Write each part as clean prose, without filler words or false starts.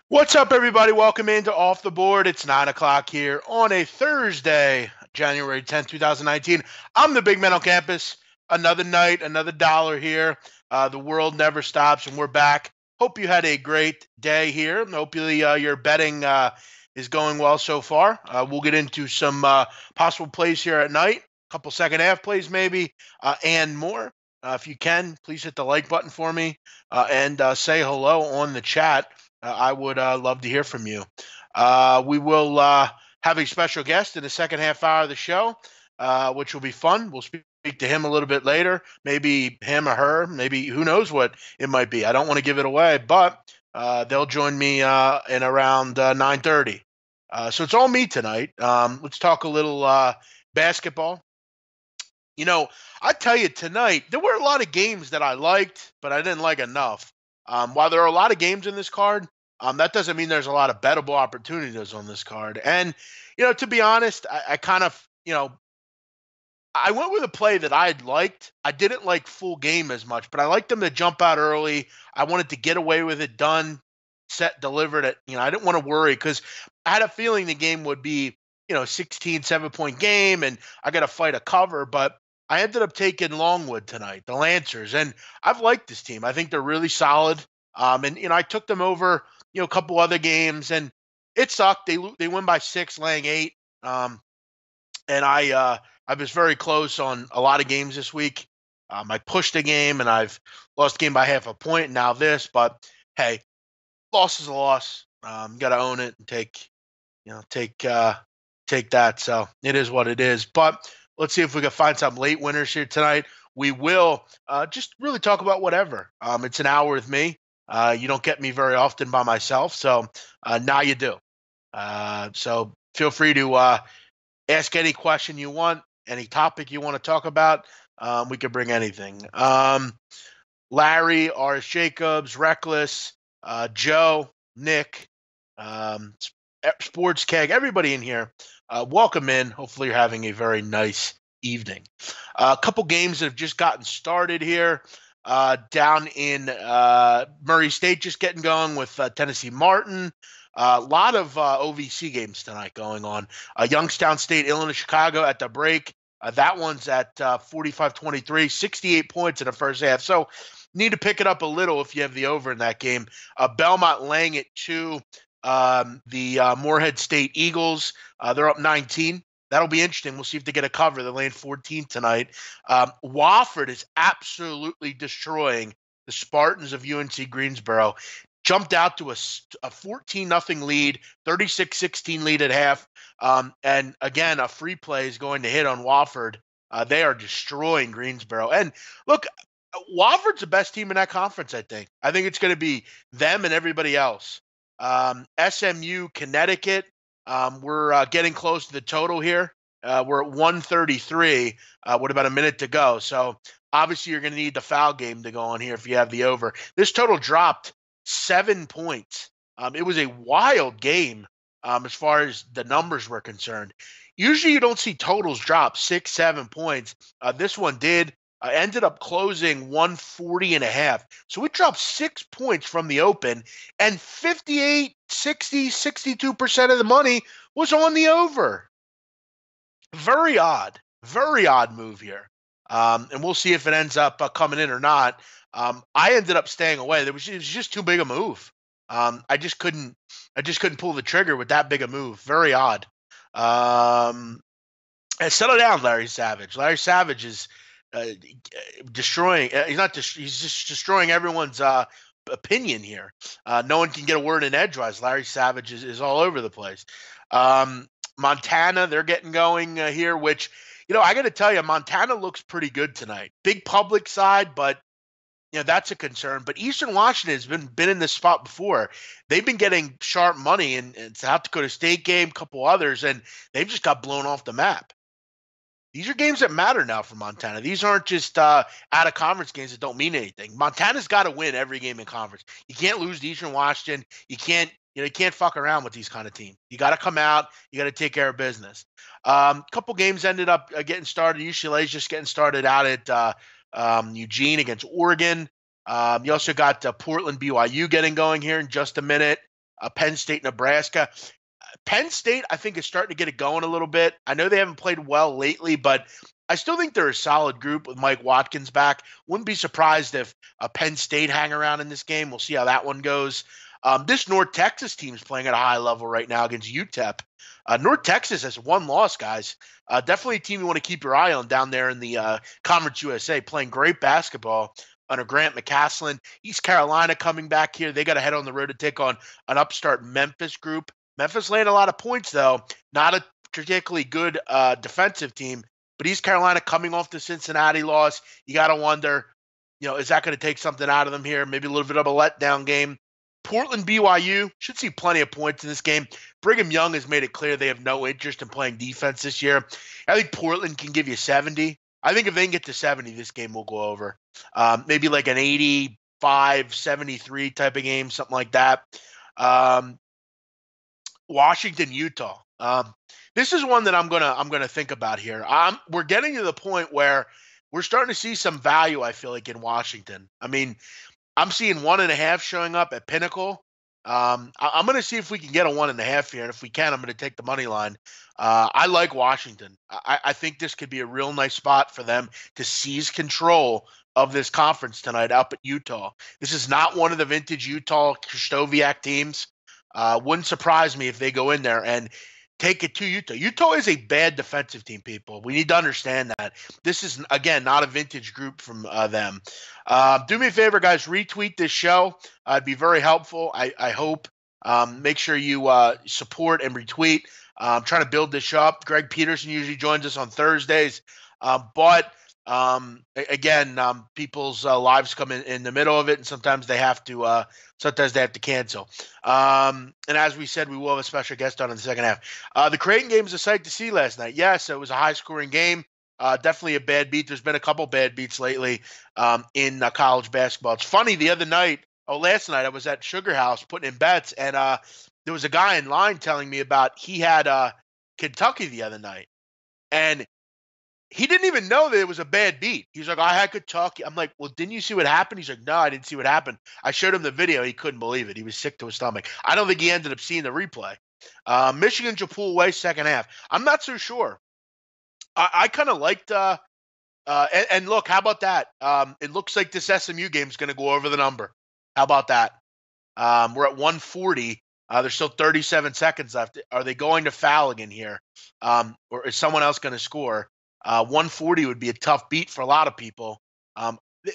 What's up, everybody? Welcome into Off the Board. It's 9 o'clock here on a Thursday, January 10th, 2019. I'm the big man on campus. Another night, another dollar here. The world never stops, and we're back. Hope you had a great day here. Hopefully your betting is going well so far. We'll get into some possible plays here at night, a couple second half plays maybe, and more. If you can, please hit the like button for me and say hello on the chat. I would love to hear from you. We will have a special guest in the second half hour of the show, which will be fun. We'll speak to him a little bit later, maybe him or her, maybe who knows what it might be. I don't want to give it away, but they'll join me in around 9:30. So it's all me tonight. Let's talk a little basketball. You know, I tell you, tonight, there were a lot of games that I liked, but I didn't like enough. While there are a lot of games in this card, that doesn't mean there's a lot of bettable opportunities on this card. And, to be honest, I kind of, I went with a play that I liked. I didn't like full game as much, but I liked them to jump out early. I wanted to get away with it, done, set, delivered it. I didn't want to worry because I had a feeling the game would be, 16, 7-point game, and I got to fight a cover. But I ended up taking Longwood tonight, the Lancers, and I've liked this team. I think they're really solid. And I took them over, a couple other games, and it sucked. They win by 6, laying 8. And I was very close on a lot of games this week. I pushed a game, and I've lost a game by half a point. Now this, but hey, loss is a loss. Got to own it and take that. So it is what it is. But let's see if we can find some late winners here tonight. We will just really talk about whatever. It's an hour with me. You don't get me very often by myself, so now you do. So feel free to ask any question you want, any topic you want to talk about. We could bring anything. Larry, R.S. Jacobs, Reckless, Joe, Nick, Sports Keg, everybody in here. Welcome in. Hopefully you're having a very nice evening. A couple games that have just gotten started here. Down in Murray State, just getting going with Tennessee Martin. A lot of OVC games tonight going on. Youngstown State, Illinois, Chicago at the break. That one's at 45-23, 68 points in the first half. So need to pick it up a little if you have the over in that game. Belmont laying it to the Morehead State Eagles. They're up 19. That'll be interesting. We'll see if they get a cover. They're laying 14 tonight. Wofford is absolutely destroying the Spartans of UNC Greensboro. Jumped out to a 14-0 lead, 36-16 lead at half. And again, a free play is going to hit on Wofford. They are destroying Greensboro. And look, Wofford's the best team in that conference, I think. I think it's going to be them and everybody else. SMU, Connecticut. We're getting close to the total here. We're at 133 with about a minute to go. So obviously you're going to need the foul game to go on here if you have the over. This total dropped 7 points. It was a wild game as far as the numbers were concerned. Usually you don't see totals drop 6, 7 points. This one did. Ended up closing 140.5. So it dropped 6 points from the open, and 58, 60, 62% of the money was on the over. Very odd move here. And we'll see if it ends up coming in or not. I ended up staying away. It was just too big a move. I just couldn't pull the trigger with that big a move. Very odd. And settle down, Larry Savage. Larry Savage is destroying. He's just destroying everyone's opinion here. No one can get a word in edgewise. Larry Savage is all over the place. Montana, they're getting going here, which, I got to tell you, Montana looks pretty good tonight. Big public side, but that's a concern. But Eastern Washington has been in this spot before. They've been getting sharp money in South Dakota State game, a couple others, and they've just got blown off the map. These are games that matter now for Montana. These aren't just out-of-conference games that don't mean anything. Montana's got to win every game in conference. You can't lose to Eastern Washington. You can't fuck around with these kind of teams. You got to come out. You got to take care of business. Couple games ended up getting started. UCLA's just getting started out at Eugene against Oregon. You also got Portland, BYU getting going here in just a minute. Penn State, Nebraska. Penn State, I think, is starting to get it going a little bit. I know they haven't played well lately, but I still think they're a solid group with Mike Watkins back. Wouldn't be surprised if Penn State hang around in this game. We'll see how that one goes. This North Texas team is playing at a high level right now against UTEP. North Texas has one loss, guys. Definitely a team you want to keep your eye on down there in the Conference USA, playing great basketball under Grant McCaslin. East Carolina coming back here. They got to head on the road to take on an upstart Memphis group. Memphis laying a lot of points, though. Not a particularly good defensive team, but East Carolina coming off the Cincinnati loss. You got to wonder, is that going to take something out of them here? Maybe a little bit of a letdown game. Portland, BYU, should see plenty of points in this game. Brigham Young has made it clear they have no interest in playing defense this year. I think Portland can give you 70. I think if they can get to 70, this game will go over. Maybe like an 85-73 type of game, something like that. Washington, Utah. This is one that I'm gonna think about here. We're getting to the point where we're starting to see some value, I feel like, in Washington. I mean, I'm seeing 1.5 showing up at Pinnacle. I'm going to see if we can get a 1.5 here, and if we can, I'm going to take the money line. I like Washington. I think this could be a real nice spot for them to seize control of this conference tonight up at Utah. This is not one of the vintage Utah Krzysztofiak teams. Wouldn't surprise me if they go in there and take it to Utah. Utah is a bad defensive team, people. We need to understand that. This is, again, not a vintage group from them. Do me a favor, guys. Retweet this show. It'd be very helpful, I hope. Make sure you support and retweet. I'm trying to build this show up. Greg Peterson usually joins us on Thursdays. But people's lives come in the middle of it, and sometimes they have to cancel. And as we said, we will have a special guest on in the second half. The Creighton game was a sight to see last night. Yes, it was a high-scoring game. Definitely a bad beat. There's been a couple bad beats lately in college basketball. It's funny, last night I was at Sugar House putting in bets, and there was a guy in line telling me about he had Kentucky the other night. And he didn't even know that it was a bad beat. He's like, I had Kentucky. I'm like, well, didn't you see what happened? He's like, no, I didn't see what happened. I showed him the video. He couldn't believe it. He was sick to his stomach. I don't think he ended up seeing the replay. Michigan should pull away second half. I'm not so sure. I kind of liked and look, how about that? It looks like this SMU game is going to go over the number. How about that? We're at 140. There's still 37 seconds left. Are they going to foul again here? Or is someone else going to score? 140 would be a tough beat for a lot of people.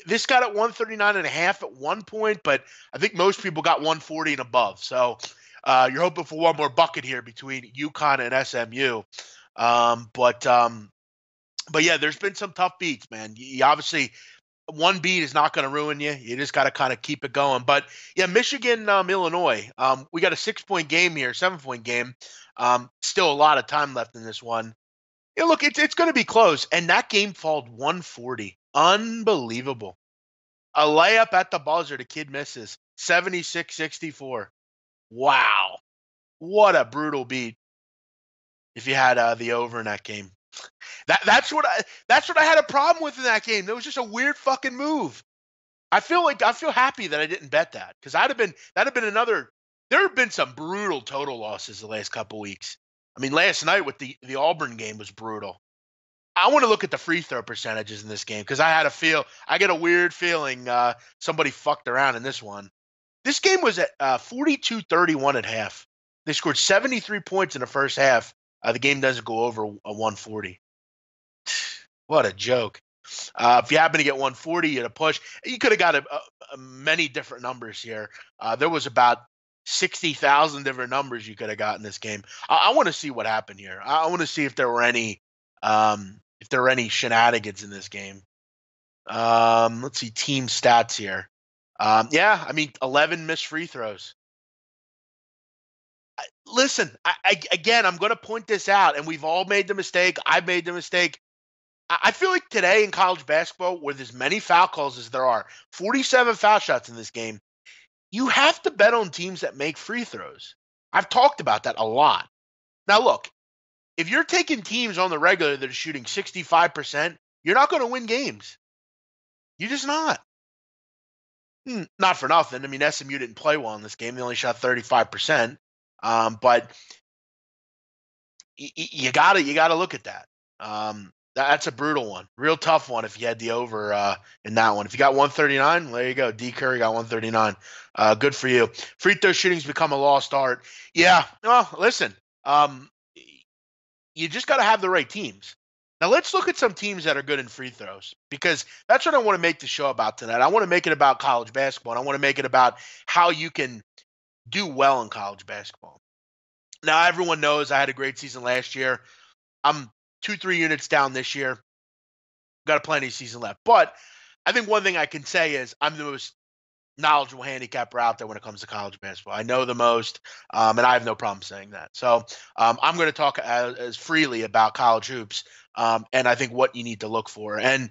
This got at 139.5 at one point, but I think most people got 140 and above. So you're hoping for one more bucket here between UConn and SMU. But yeah, there's been some tough beats, man. You obviously, one beat is not going to ruin you. You just got to kind of keep it going. But yeah, Michigan, Illinois. We got a 6-point game here, 7-point game. Still a lot of time left in this one. Yeah, look, it's going to be close. And that game falled 140. Unbelievable. A layup at the buzzer, the kid misses. 76-64. Wow. What a brutal beat. If you had the over in that game. That's what I had a problem with in that game. There was just a weird fucking move. I feel happy that I didn't bet that, because that'd have been another. There have been some brutal total losses the last couple weeks. I mean, last night with the Auburn game was brutal. I want to look at the free throw percentages in this game, because I get a weird feeling somebody fucked around in this one. This game was at 42-31 at half. They scored 73 points in the first half. The game doesn't go over a 140. What a joke. If you happen to get 140, you had a push. You could have got many different numbers here. There was about 60,000 different numbers you could have got in this game. I want to see what happened here. I want to see if there were any shenanigans in this game. Let's see team stats here. 11 missed free throws. Listen, again, I'm going to point this out, and we've all made the mistake. I've made the mistake. I feel like today in college basketball, with as many foul calls as there are, 47 foul shots in this game, you have to bet on teams that make free throws. I've talked about that a lot. Now, look, if you're taking teams on the regular that are shooting 65%, you're not going to win games. You're just not. Not for nothing. I mean, SMU didn't play well in this game. They only shot 35%. But you gotta look at that. That's a brutal one, real tough one. If you had the over in that one, if you got 139, there you go. D Curry got 139. Good for you. Free throw shooting's become a lost art. Yeah. Well, listen. You just got to have the right teams. Now let's look at some teams that are good in free throws, because that's what I want to make the show about tonight. I want to make it about college basketball. And I want to make it about how you can do well in college basketball. Now, everyone knows I had a great season last year. I'm 2-3 units down this year. Got plenty of season left. But I think one thing I can say is I'm the most knowledgeable handicapper out there when it comes to college basketball. I know the most, and I have no problem saying that. So I'm going to talk as freely about college hoops, and I think what you need to look for. And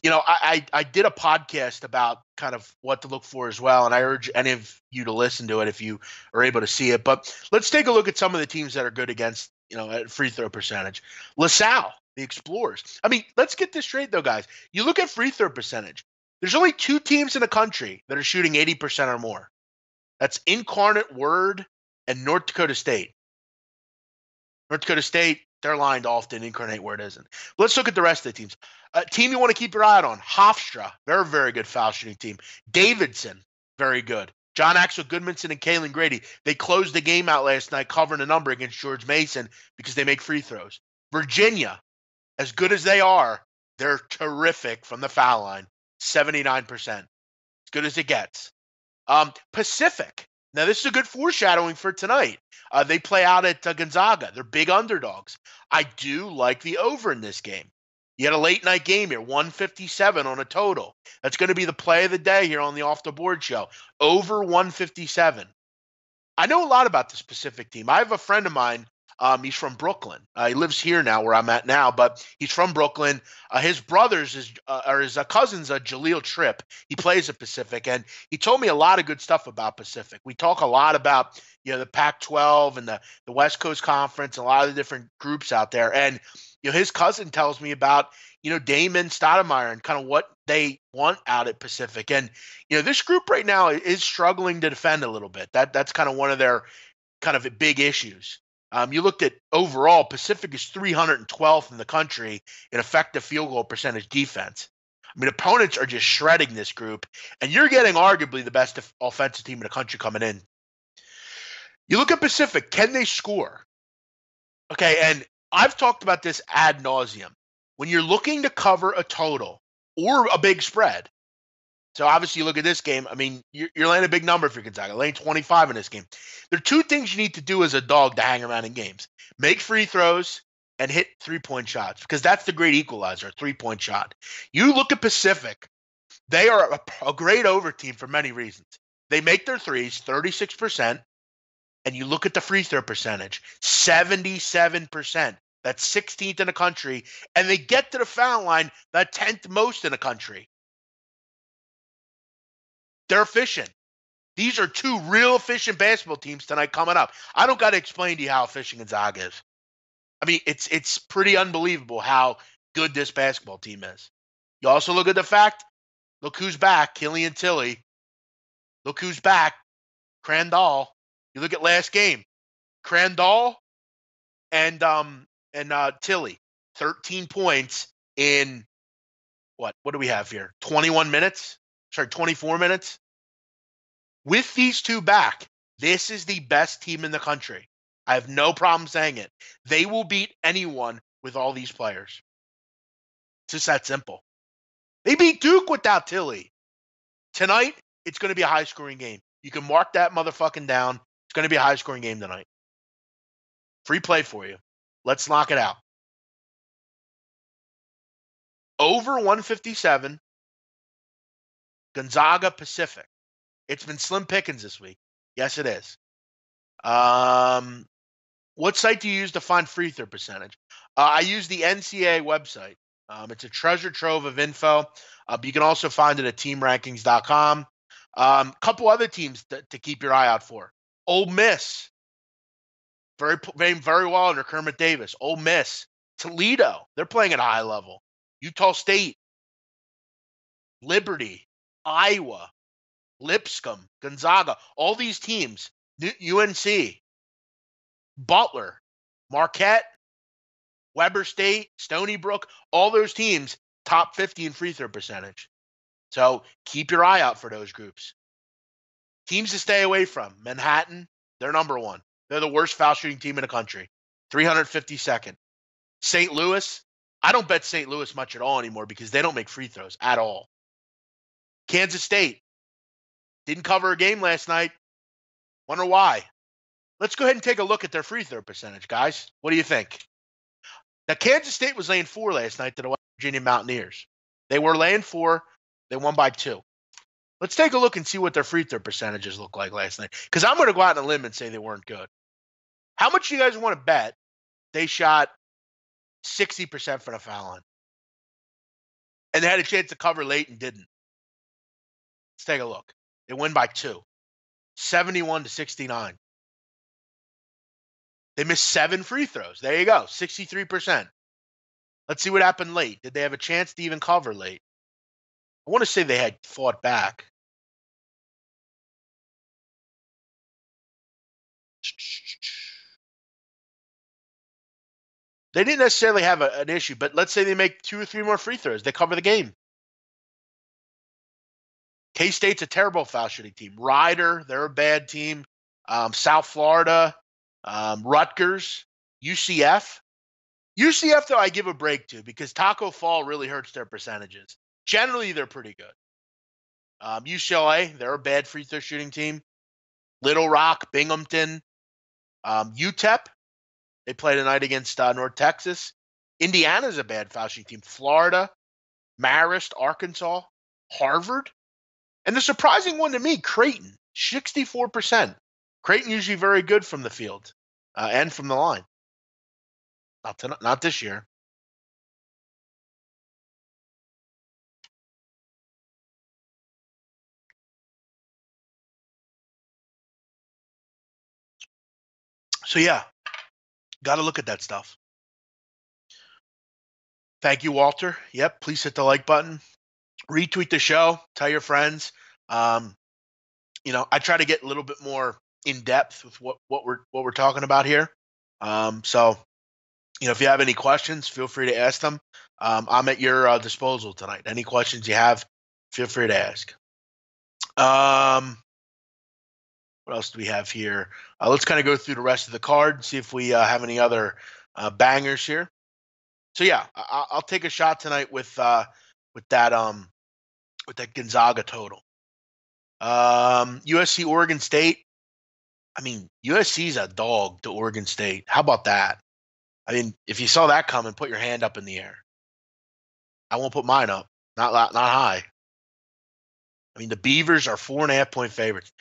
I did a podcast about kind of what to look for as well, and I urge any of you to listen to it if you are able to see it. But let's take a look at some of the teams that are good against, at free throw percentage. LaSalle, the Explorers. I mean, let's get this straight, though, guys. You look at free throw percentage. There's only 2 teams in the country that are shooting 80% or more. That's Incarnate Word and North Dakota State. North Dakota State, they're lined often. Incarnate Word isn't. Let's look at the rest of the teams. Team you want to keep your eye on, Hofstra. They're a very good foul shooting team. Davidson, very good. John Axel Goodmanson and Kalen Grady. They closed the game out last night covering a number against George Mason because they make free throws. Virginia, as good as they are, they're terrific from the foul line. 79%. As good as it gets. Pacific. Now, this is a good foreshadowing for tonight. They play out at Gonzaga. They're big underdogs. I do like the over in this game. You had a late night game here, 157 on a total. That's going to be the play of the day here on the Off the Board show. Over 157. I know a lot about the Pacific team. I have a friend of mine. He's from Brooklyn. He lives here now where I'm at now, but he's from Brooklyn. His brother's his cousin's Jaleel Tripp. He plays at Pacific, and he told me a lot of good stuff about Pacific. We talk a lot about the Pac-12 and the West Coast Conference, and a lot of the different groups out there. And his cousin tells me about Damon Stoudemire and kind of what they want out at Pacific. And this group right now is struggling to defend a little bit. That's kind of one of their kind of big issues. You looked at overall, Pacific is 312th in the country in effective field goal percentage defense. I mean, opponents are just shredding this group, and you're getting arguably the best offensive team in the country coming in. You look at Pacific, can they score? Okay, and I've talked about this ad nauseum. When you're looking to cover a total or a big spread, so obviously you look at this game, I mean, you're laying a big number for Gonzaga, laying 25 in this game. There are 2 things you need to do as a dog to hang around in games. Make free throws and hit 3-point shots, because that's the great equalizer, a 3-point shot. You look at Pacific, they are a great over team for many reasons. They make their threes 36%, and you look at the free throw percentage, 77%. That's 16th in the country, and they get to the foul line the 10th most in the country. They're efficient. These are 2 real efficient basketball teams tonight coming up. I don't got to explain to you how efficient Gonzaga is. I mean, it's pretty unbelievable how good this basketball team is. You also look at the fact, look who's back, Killian Tilly. Look who's back, Crandall. You look at last game, Crandall and Tilly, 13 points in what do we have here? 21 minutes? Sorry, 24 minutes. With these 2 back, this is the best team in the country. I have no problem saying it. They will beat anyone with all these players. It's just that simple. They beat Duke without Tilly. Tonight, it's going to be a high-scoring game. You can mark that motherfucking down. It's going to be a high-scoring game tonight. Free play for you. Let's knock it out. Over 157. Gonzaga Pacific. It's been slim pickings this week. Yes, it is. What site do you use to find free throw percentage? I use the NCAA website. It's a treasure trove of info. But you can also find it at teamrankings.com. Couple other teams to keep your eye out for. Ole Miss, very well under Kermit Davis. Ole Miss, Toledo, they're playing at a high level. Utah State, Liberty, Iowa, Lipscomb, Gonzaga, all these teams, UNC, Butler, Marquette, Weber State, Stony Brook, all those teams top 50 in free throw percentage. So keep your eye out for those groups. Teams to stay away from. Manhattan, they're number one. They're the worst foul shooting team in the country. 352nd. St. Louis, I don't bet St. Louis much at all anymore because they don't make free throws at all. Kansas State, didn't cover a game last night. Wonder why. Let's go ahead and take a look at their free throw percentage, guys. What do you think? Now, Kansas State was laying 4 last night to the West Virginia Mountaineers. They were laying 4. They won by 2. Let's take a look and see what their free throw percentages look like last night. Because I'm going to go out on a limb and say they weren't good. How much do you guys want to bet they shot 60% for the foul line? And they had a chance to cover late and didn't. Let's take a look. They win by 2. 71-69. They missed 7 free throws. There you go. 63%. Let's see what happened late. Did they have a chance to even cover late? I want to say they had fought back. They didn't necessarily have an issue, but let's say they make 2 or 3 more free throws. They cover the game. K-State's a terrible foul shooting team. Ryder, they're a bad team. South Florida, Rutgers, UCF. UCF, though, I give a break to because Taco Fall really hurts their percentages. Generally, they're pretty good. UCLA, they're a bad free throw shooting team. Little Rock, Binghamton, UTEP, they play tonight against North Texas. Indiana's a bad foul shooting team. Florida, Marist, Arkansas, Harvard. And the surprising one to me, Creighton, 64%. Creighton usually very good from the field and from the line. Not this year. So, yeah, got to look at that stuff. Thank you, Walter. Yep, please hit the like button. Retweet the show. Tell your friends. I try to get a little bit more in depth with what we're talking about here. So, if you have any questions, feel free to ask them. I'm at your disposal tonight. Any questions you have, feel free to ask. What else do we have here? Let's kind of go through the rest of the card and see if we have any other bangers here. So yeah, I'll take a shot tonight with that Gonzaga total. USC Oregon State. I mean, USC's a dog to Oregon State. How about that? I mean, if you saw that coming, put your hand up in the air. I won't put mine up. Not high. I mean, the Beavers are 4.5-point favorites.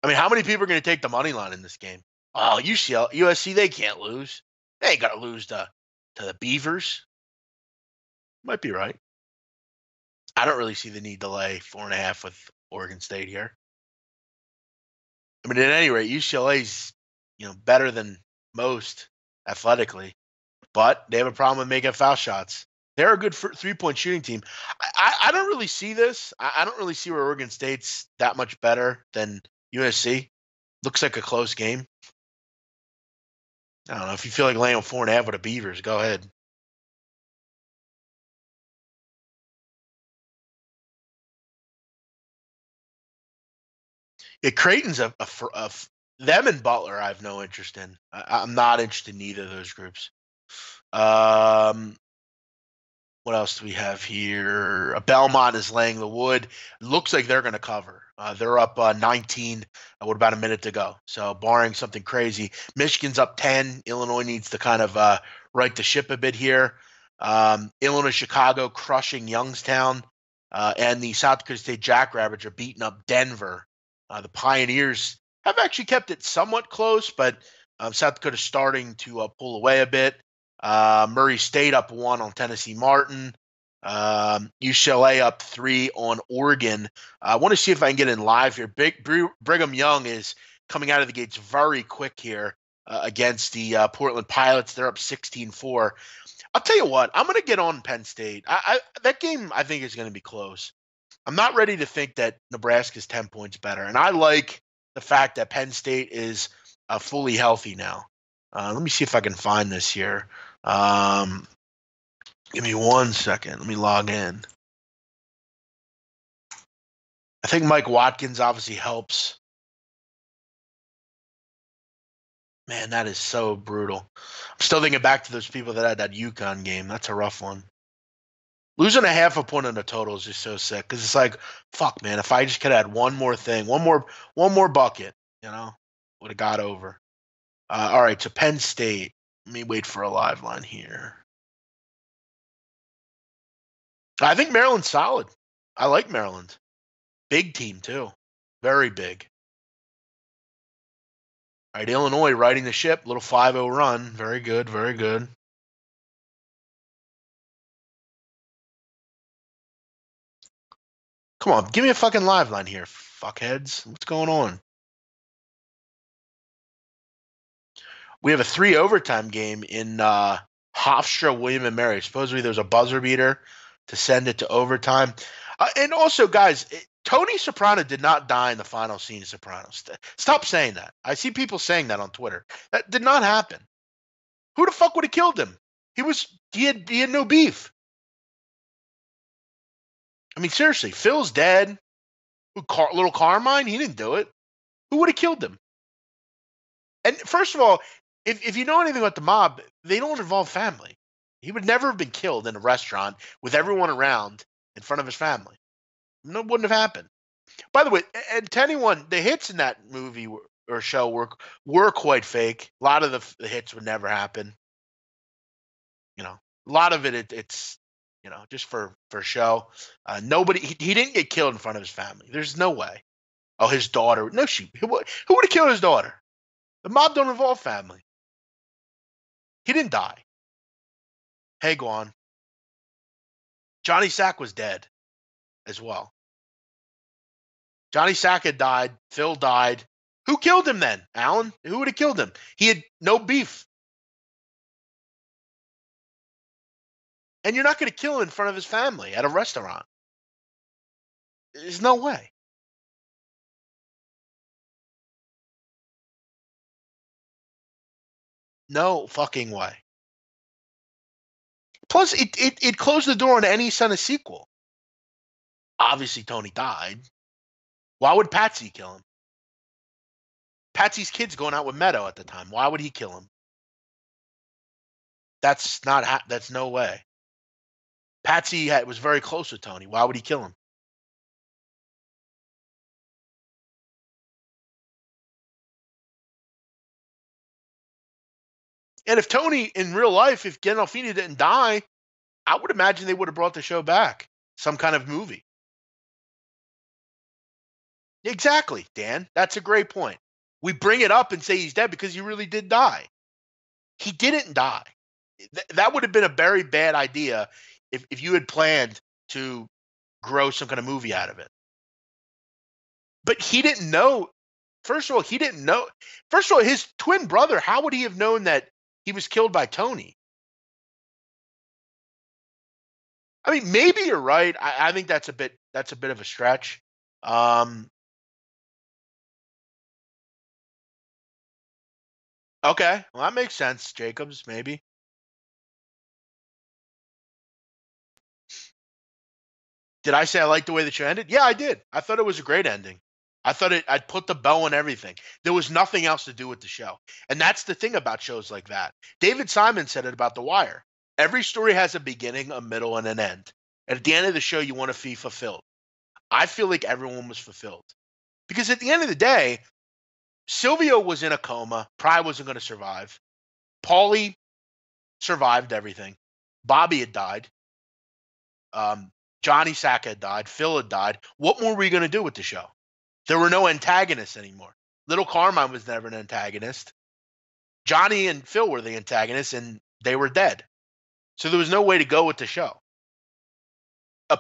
I mean, how many people are going to take the money line in this game? Oh, USC, they can't lose. They ain't got to lose to the Beavers. Might be right. I don't really see the need to lay 4.5 with Oregon State here. I mean, at any rate, UCLA's better than most athletically, but they have a problem with making foul shots. They're a good 3-point shooting team. I don't really see this. I don't really see where Oregon State's that much better than USC. Looks like a close game. I don't know. If you feel like laying 4.5 with the Beavers, go ahead. Yeah, Creighton's them and Butler. I have no interest in. I'm not interested in either of those groups. What else do we have here? Belmont is laying the wood. Looks like they're going to cover. They're up 19 with about a minute to go. So barring something crazy, Michigan's up 10. Illinois needs to kind of right the ship a bit here. Illinois, Chicago crushing Youngstown. And the South Dakota State Jackrabbits are beating up Denver. The Pioneers have actually kept it somewhat close, but South Dakota's starting to pull away a bit. Murray State up 1 on Tennessee Martin. UCLA up 3 on Oregon. I want to see if I can get in live here. Brigham Young is coming out of the gates very quick here against the Portland Pilots. They're up 16-4. I'll tell you what, I'm going to get on Penn State. That game, I think, is going to be close. I'm not ready to think that Nebraska's 10 points better. And I like the fact that Penn State is fully healthy now. Let me see if I can find this here. Give me 1 second. Let me log in. I think Mike Watkins obviously helps. Man, that is so brutal. I'm still thinking back to those people that had that UConn game. That's a rough one. Losing a half a point on the total is just so sick because it's like, fuck, man. If I just could have had one more thing, one more bucket, would have got over. All right, so Penn State. Let me wait for a live line here. I think Maryland's solid. I like Maryland. Big team, too. Very big. All right, Illinois riding the ship. Little 5-0 run. Very good, very good. Come on, give me a fucking live line here, fuckheads. What's going on? We have a 3 overtime game in Hofstra, William & Mary. Supposedly there's a buzzer beater to send it to overtime. And also, guys, Tony Soprano did not die in the final scene of Sopranos. Stop saying that. I see people saying that on Twitter. That did not happen. Who the fuck would have killed him? He had no beef. I mean, seriously, Phil's dead. Little Carmine, he didn't do it. Who would have killed him? And first of all, if you know anything about the mob, they don't involve family. He would never have been killed in a restaurant with everyone around in front of his family. No, wouldn't have happened. By the way, and to anyone, the hits in that movie or show were quite fake. A lot of the hits would never happen. A lot of it's just for show. Nobody, he didn't get killed in front of his family. There's no way. Oh, his daughter. No, who would have killed his daughter? The mob don't involve family. He didn't die. Hey, Guan. Johnny Sack was dead as well. Johnny Sack had died. Phil died. Who killed him then, Alan? Who would have killed him? He had no beef. And you're not going to kill him in front of his family at a restaurant. There's no way. No fucking way. Plus, it closed the door on any son of sequel. Obviously, Tony died. Why would Patsy kill him? Patsy's kid's going out with Meadow at the time. Why would he kill him? That's no way. Patsy was very close with Tony. Why would he kill him? And if Tony, in real life, if Gandolfini didn't die, I would imagine they would have brought the show back. Some kind of movie. Exactly, Dan. That's a great point. We bring it up and say he's dead because he really did die. He didn't die. That would have been a very bad idea if you had planned to grow some kind of movie out of it. But he didn't know. First of all, he didn't know. First of all, his twin brother, how would he have known that he was killed by Tony? I mean, maybe you're right. I think that's a bit of a stretch. Okay, well, that makes sense, Jacobs, maybe. Did I say I liked the way the show ended? Yeah, I did. I thought it was a great ending. I thought I'd put the bow on everything. There was nothing else to do with the show. And that's the thing about shows like that. David Simon said it about The Wire. Every story has a beginning, a middle, and an end. And at the end of the show, you want to be fulfilled. I feel like everyone was fulfilled. Because at the end of the day, Silvio was in a coma. Pry wasn't going to survive. Paulie survived everything. Bobby had died. Johnny Sack had died. Phil had died. What more were you going to do with the show? There were no antagonists anymore. Little Carmine was never an antagonist. Johnny and Phil were the antagonists, and they were dead. So there was no way to go with the show.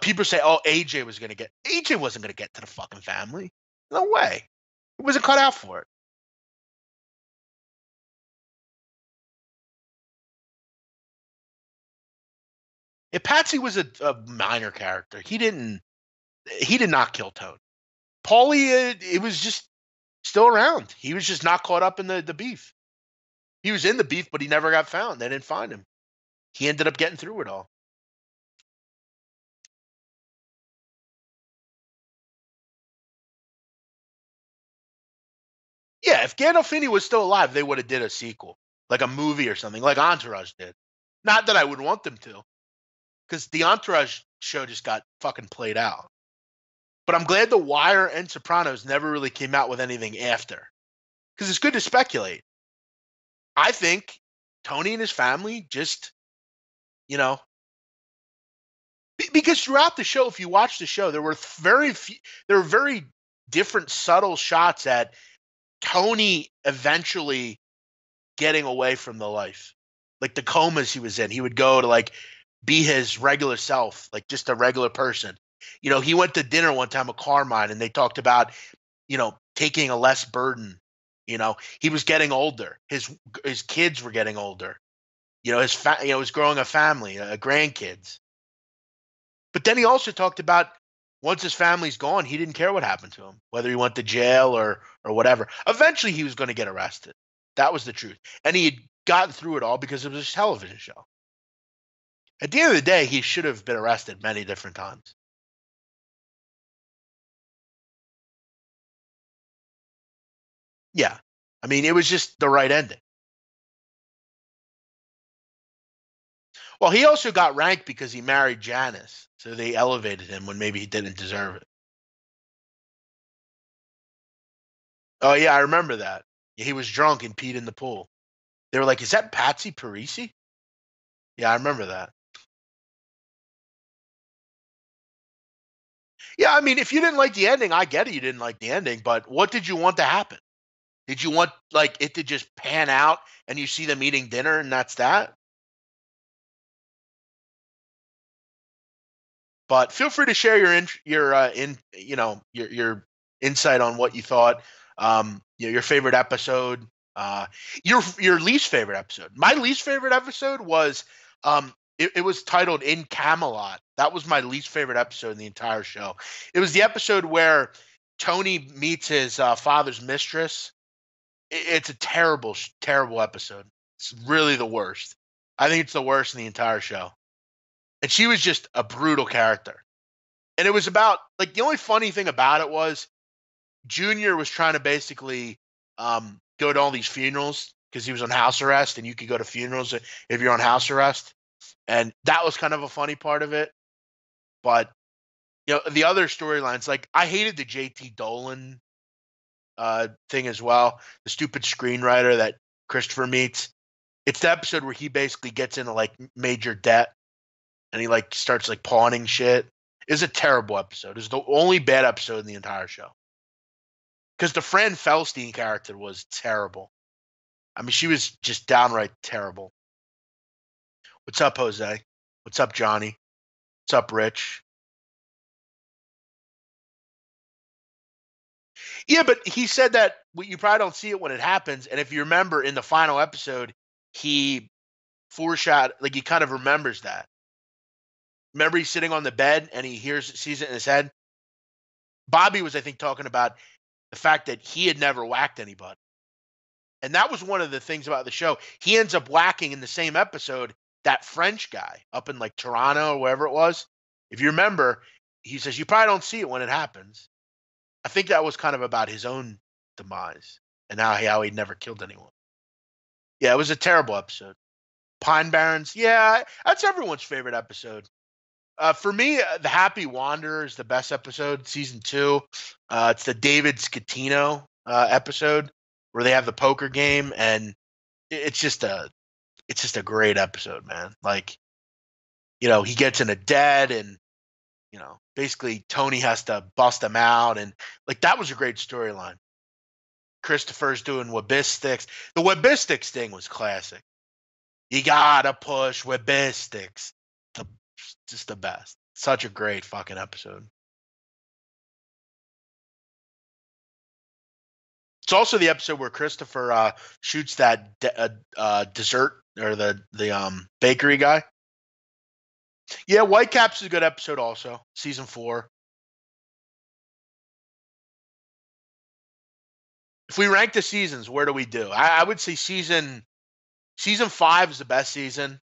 People say, "Oh, AJ was going to get." AJ wasn't going to get to the fucking family. No way. He wasn't cut out for it. If Patsy was a minor character, he did not kill Toad. Paulie, it was just still around. He was just not caught up in the beef. He was in the beef, but he never got found. They didn't find him. He ended up getting through it all. Yeah, if Gandolfini was still alive, they would have did a sequel, like a movie or something, like Entourage did. Not that I would want them to, because the Entourage show just got fucking played out. But I'm glad The Wire and Sopranos never really came out with anything after, because it's good to speculate. I think Tony and his family just, you know, because throughout the show, if you watch the show, there were very different subtle shots at Tony eventually getting away from the life, like the comas he was in. He would go to like be his regular self, like just a regular person. He went to dinner one time with Carmine, and they talked about, taking a less burden. He was getting older. His kids were getting older. He was growing a family, grandkids. But then he also talked about once his family's gone, he didn't care what happened to him, whether he went to jail or whatever. Eventually, he was going to get arrested. That was the truth. And he had gotten through it all because it was a television show. At the end of the day, he should have been arrested many different times. Yeah. I mean, it was just the right ending. Well, he also got ranked because he married Janice. So they elevated him when maybe he didn't deserve it. Oh, yeah, I remember that. He was drunk and peed in the pool. They were like, "Is that Patsy Parisi?" Yeah, I remember that. Yeah, I mean, if you didn't like the ending, I get it. You didn't like the ending, but what did you want to happen? Did you want like it to just pan out and you see them eating dinner and that's that? But feel free to share your insight on what you thought. Your favorite episode. Your least favorite episode. My least favorite episode was it was titled "In Camelot." That was my least favorite episode in the entire show. It was the episode where Tony meets his father's mistress. It's a terrible, terrible episode. It's really the worst. I think it's the worst in the entire show. And she was just a brutal character. And it was about like the only funny thing about it was Junior was trying to basically go to all these funerals because he was on house arrest, and you could go to funerals if you're on house arrest, and that was kind of a funny part of it. But the other storylines, like I hated the JT Dolan thing as well, the stupid screenwriter that Christopher meets. It's the episode where he basically gets into like major debt, and he like starts like pawning shit. It's a terrible episode. It's the only bad episode in the entire show. Because the Fran Felstein character was terrible. I mean, she was just downright terrible. What's up, Jose? What's up, Johnny? What's up, Rich? Yeah, but he said that you probably don't see it when it happens. And if you remember in the final episode, he foreshadowed, like he kind of remembers that. Remember, he's sitting on the bed and he sees it in his head. Bobby was, I think, talking about the fact that he had never whacked anybody. And that was one of the things about the show. He ends up whacking in the same episode that French guy up in like Toronto or wherever it was. If you remember, he says, you probably don't see it when it happens. I think that was kind of about his own demise and how he never killed anyone. Yeah, it was a terrible episode. Pine Barrens, yeah, that's everyone's favorite episode. For me, The Happy Wanderer is the best episode, season 2. It's the David Scatino episode where they have the poker game, and it's just a great episode, man. Like, he gets in a debt, and basically Tony has to bust him out, and like that was a great storyline. Christopher's doing Wabistics. The Wabistics thing was classic. You gotta push with bistics. Just the best. Such a great fucking episode. It's also the episode where Christopher shoots that dessert or the bakery guy. Yeah, Whitecaps is a good episode also. Season 4. If we rank the seasons, where do we do? I would say season 5 is the best season.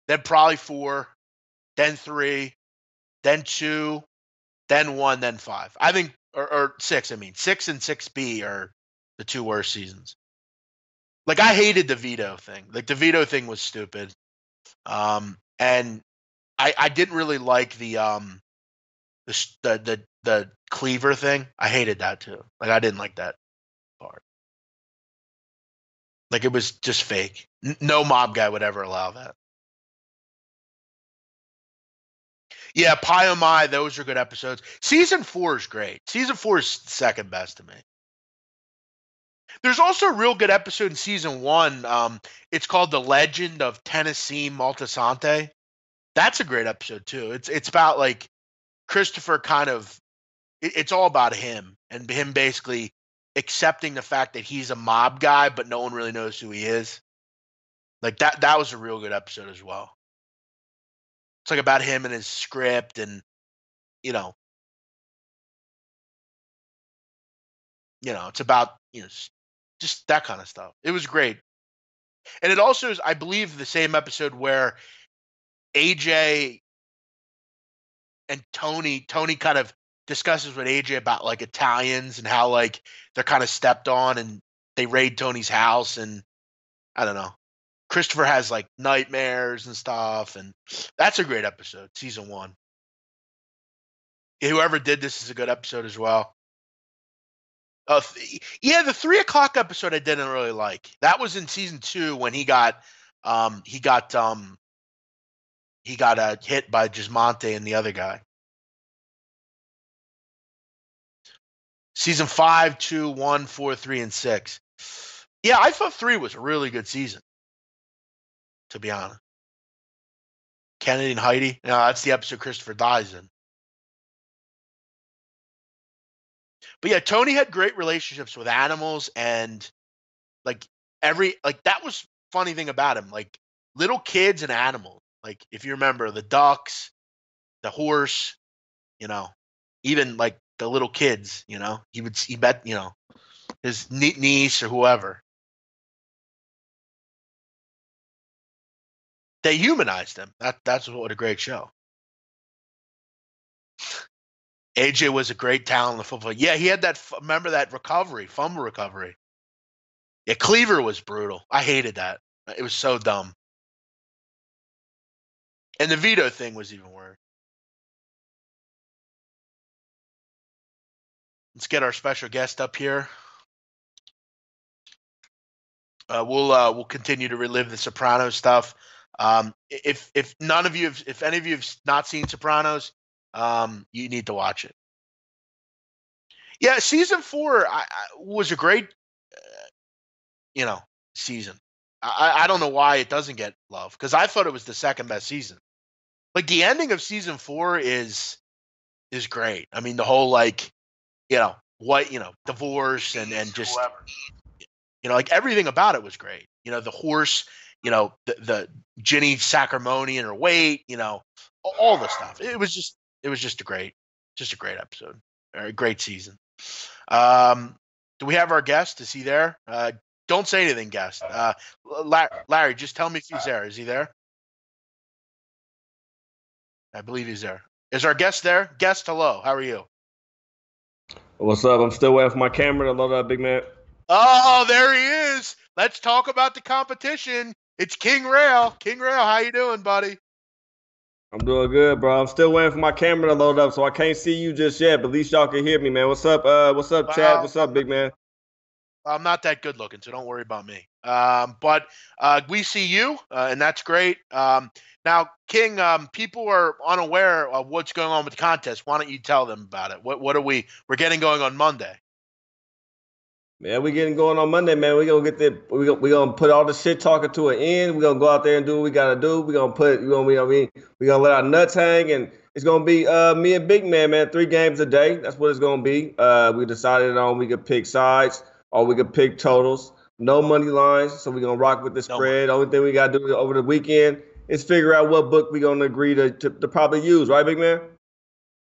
Then probably 4, then 3, then 2, then 1, then 5. I think or 6, I mean. 6 and 6B are the 2 worst seasons. Like I hated the veto thing. Like the veto thing was stupid. And I didn't really like the cleaver thing. I hated that too. Like I didn't like that part. Like it was just fake. No mob guy would ever allow that. Yeah, Pie Oh My, those are good episodes. Season 4 is great. Season 4 is second best to me. There's also a real good episode in season 1. It's called The Legend of Tennessee Multisante. That's a great episode too. It's about like Christopher kind of it's all about him and him basically accepting the fact that he's a mob guy, but no one really knows who he is. Like that was a real good episode as well. It's like about him and his script and you know, it's about, just that kind of stuff. It was great. And it also is, I believe, the same episode where AJ and Tony kind of discusses with AJ about like Italians and how like they're kind of stepped on and they raid Tony's house and I don't know. Christopher has like nightmares and stuff, and that's a great episode, season 1. Whoever did this is a good episode as well. Yeah, the 3 o'clock episode I didn't really like. That was in season 2 when he got hit by Gismonte and the other guy. Season 5, 2, 1, 4, 3, and 6. Yeah, I thought 3 was a really good season, to be honest. Kennedy and Heidi. No, that's the episode Christopher dies in. But yeah, Tony had great relationships with animals and like that was funny thing about him. Like little kids and animals. Like if you remember the ducks, the horse, even like the little kids, he bet, his niece or whoever. They humanized him. That's what a great show. AJ was a great talent in the football. Yeah, he had that. Remember that fumble recovery. Yeah, Cleaver was brutal. I hated that. It was so dumb. And the veto thing was even worse. Let's get our special guest up here. We'll continue to relive the Sopranos stuff. If any of you have not seen Sopranos, you need to watch it. Yeah, season 4 was a great, season. I don't know why it doesn't get love because I thought it was the second best season. Like the ending of season 4 is great. I mean, the whole like, divorce and just, like everything about it was great. The horse, the Ginny Sacrimony and her weight, all the stuff. It was just a great episode. A great season. Do we have our guest? Is he there? Don't say anything, guest. Larry, just tell me if he's there. Is he there? I believe he's there. Is our guest there? Guest, hello. How are you? What's up? I'm still waiting for my camera to load up, big man. Oh, there he is. Let's talk about the competition. It's King Rael. King Rael, how you doing, buddy? I'm doing good, bro. I'm still waiting for my camera to load up, so I can't see you just yet, but at least y'all can hear me, man. What's up? What's up, Chad? What's up, big man? I'm not that good looking, so don't worry about me. But we see you, and that's great. Now, King, people are unaware of what's going on with the contest. Why don't you tell them about it? What are we're getting going on Monday? Man, we getting going on Monday, man. We gonna put all the shit talking to an end. We gonna go out there and do what we gotta do. We gonna let our nuts hang, and it's gonna be me and Big Man. 3 games a day. That's what it's gonna be. We decided on we could pick sides or we could pick totals. No money lines, so we gonna rock with the spread. Only thing we gotta do over the weekend is figure out what book we gonna agree to probably use, right, Big Man?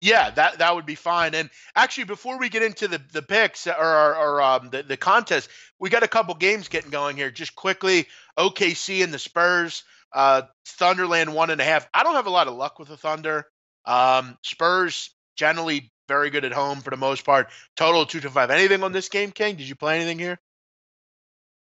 Yeah, that would be fine. And actually, before we get into the picks or the contest, we got a couple games getting going here. Just quickly, OKC and the Spurs. Thunderland 1.5. I don't have a lot of luck with the Thunder. Spurs generally very good at home for the most part. Total 2-5. Anything on this game, King? Did you play anything here?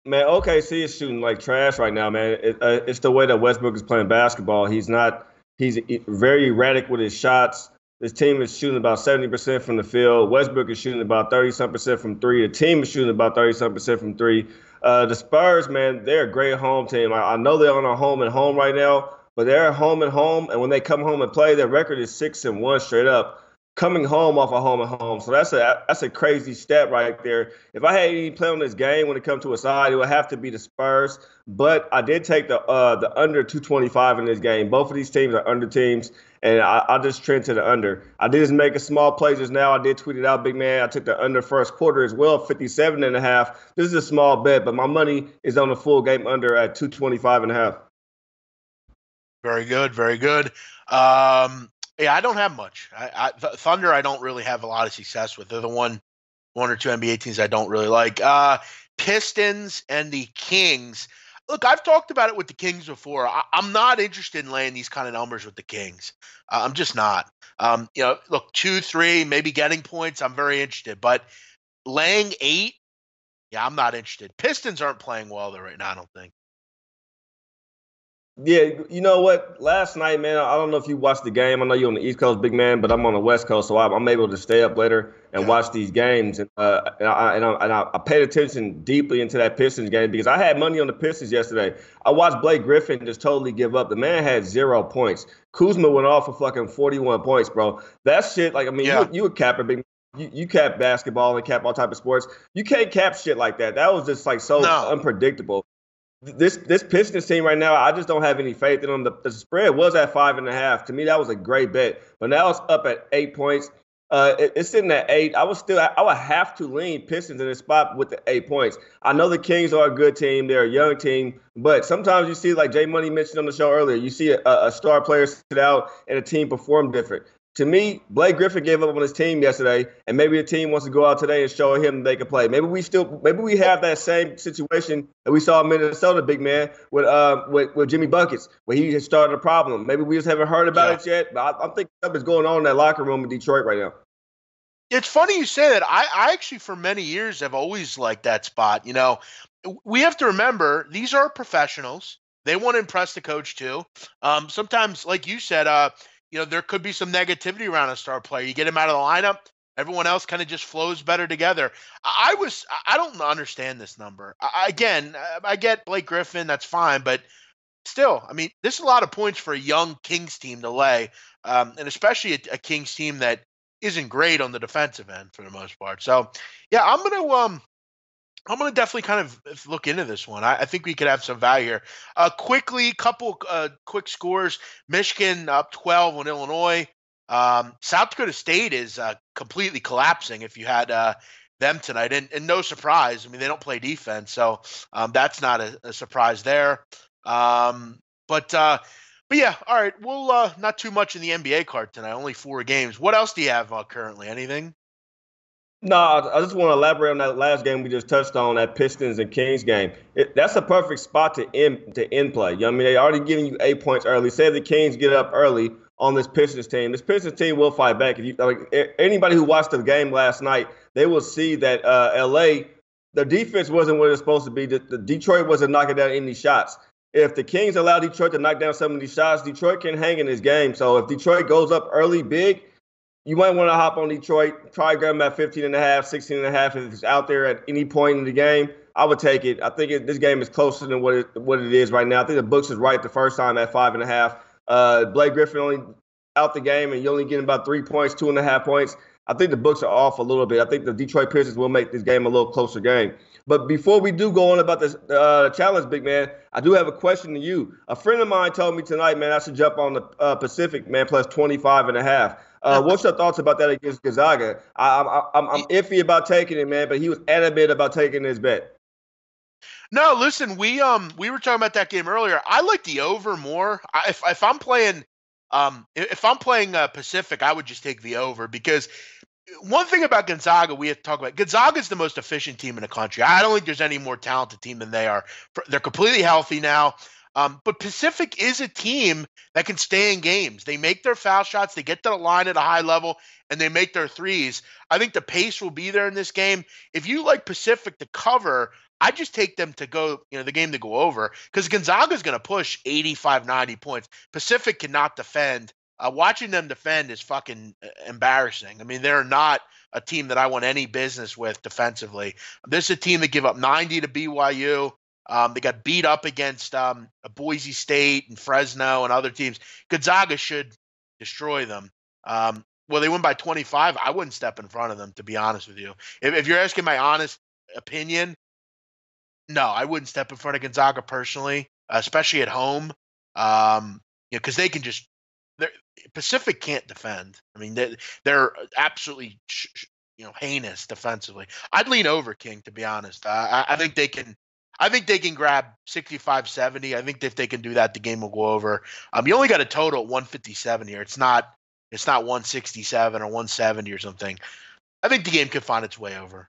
Man, OKC is shooting like trash right now, man. It's the way that Westbrook is playing basketball. He's very erratic with his shots. This team is shooting about 70% from the field. Westbrook is shooting about 30-some% from three. The team is shooting about 30-some% from three. The Spurs, man, they're a great home team. I know they're on a home and home right now, but they're home and home. And when they come home and play, their record is 6-1 straight up, coming home off a home and home. So that's a crazy stat right there. If I had any play on this game when it comes to a side, it would have to be the Spurs. But I did take the under 225 in this game. Both of these teams are under teams, and I just trend to the under. I did just make a small play just now. I did tweet it out, Big Man. I took the under first quarter as well, 57.5. This is a small bet, but my money is on the full game under at 225.5. Very good, very good. Yeah, I don't have much. Thunder, I don't really have a lot of success with. They're the one or two NBA teams I don't really like. Pistons and the Kings. Look, I've talked about it with the Kings before. I'm not interested in laying these kind of numbers with the Kings. I'm just not. Look, 2, 3, maybe getting points. I'm very interested, but laying 8, yeah, I'm not interested. Pistons aren't playing well though right now, I don't think. Yeah, you know what? Last night, man, I don't know if you watched the game. I know you're on the East Coast, Big Man, but I'm on the West Coast, so I'm able to stay up later and watch these games. And I paid attention deeply into that Pistons game because I had money on the Pistons yesterday. I watched Blake Griffin just totally give up. The man had 0 points. Kuzma went off for fucking 41 points, bro. That shit, like, I mean, you a capper, Big Man. You cap basketball and cap all type of sports. You can't cap shit like that. That was just like so unpredictable. This Pistons team right now, I just don't have any faith in them. The spread was at 5.5. To me, that was a great bet. But now it's up at 8 points. It's sitting at 8. I would have to lean Pistons in this spot with the 8 points. I know the Kings are a good team. They're a young team. But sometimes you see, like Jay Money mentioned on the show earlier, you see a star player sit out and a team perform different. To me, Blake Griffin gave up on his team yesterday, and maybe the team wants to go out today and show him they can play. Maybe we have that same situation that we saw in Minnesota, Big Man, with Jimmy Buckets, where he had started a problem. Maybe we just haven't heard about it yet, but I'm thinking something's going on in that locker room in Detroit right now. It's funny you say that. I actually, for many years, have always liked that spot. You know, we have to remember, these are professionals. They want to impress the coach, too. Sometimes, like you said, there could be some negativity around a star player. You get him out of the lineup, everyone else kind of just flows better together. I don't understand this number. I get Blake Griffin, that's fine, but still, I mean, this is a lot of points for a young Kings team to lay, and especially a Kings team that isn't great on the defensive end for the most part. So, yeah, I'm gonna definitely kind of look into this one. I think we could have some value here. Quickly, couple quick scores. Michigan up 12 on Illinois. South Dakota State is completely collapsing if you had them tonight. And no surprise. I mean, they don't play defense, so that's not a surprise there. But yeah, all right. We'll not too much in the NBA card tonight. Only 4 games. What else do you have currently? Anything? No, I just want to elaborate on that last game we just touched on, that Pistons and Kings game. That's a perfect spot to end play. You know what I mean? They already giving you 8 points early. Say the Kings get up early on this Pistons team. This Pistons team will fight back. Anybody who watched the game last night, they will see that LA, the defense wasn't what it was supposed to be. The Detroit wasn't knocking down any shots. If the Kings allow Detroit to knock down some of these shots, Detroit can hang in this game. So if Detroit goes up early big, you might want to hop on Detroit, try grab them at 15.5, 16.5. If it's out there at any point in the game, I would take it. I think this game is closer than what it is right now. I think the books is right the first time at 5.5. Blake Griffin only out the game, and you're only getting about 3 points, 2.5 points. I think the books are off a little bit. I think the Detroit Pistons will make this game a little closer game. But before we do go on about this challenge, big man, I do have a question to you. A friend of mine told me tonight, man, I should jump on the Pacific, man, plus 25.5. What's your thoughts about that against Gonzaga? I'm iffy about taking it, man, but he was adamant about taking this bet. No, listen, we were talking about that game earlier. I like the over more. If I'm playing Pacific, I would just take the over, because one thing about Gonzaga we have to talk about. Gonzaga is the most efficient team in the country. I don't think there's any more talented team than they are. They're completely healthy now. But Pacific is a team that can stay in games. They make their foul shots, they get to the line at a high level, and they make their threes. I think the pace will be there in this game. If you like Pacific to cover, I just take them to go, the game to go over, because Gonzaga is going to push 85, 90 points. Pacific cannot defend. Watching them defend is fucking embarrassing. I mean, they're not a team that I want any business with defensively. This is a team that give up 90 to BYU. They got beat up against Boise State and Fresno and other teams. Gonzaga should destroy them. Well, they win by 25. I wouldn't step in front of them, to be honest with you. If you're asking my honest opinion, no, I wouldn't step in front of Gonzaga personally, especially at home. Because they can just Pacific can't defend. I mean, they're absolutely heinous defensively. I'd lean over King, to be honest. I think they can. I think they can grab 65, 70. I think if they can do that, the game will go over. You only got a total at 157 here. It's not 167 or 170 or something. I think the game could find its way over.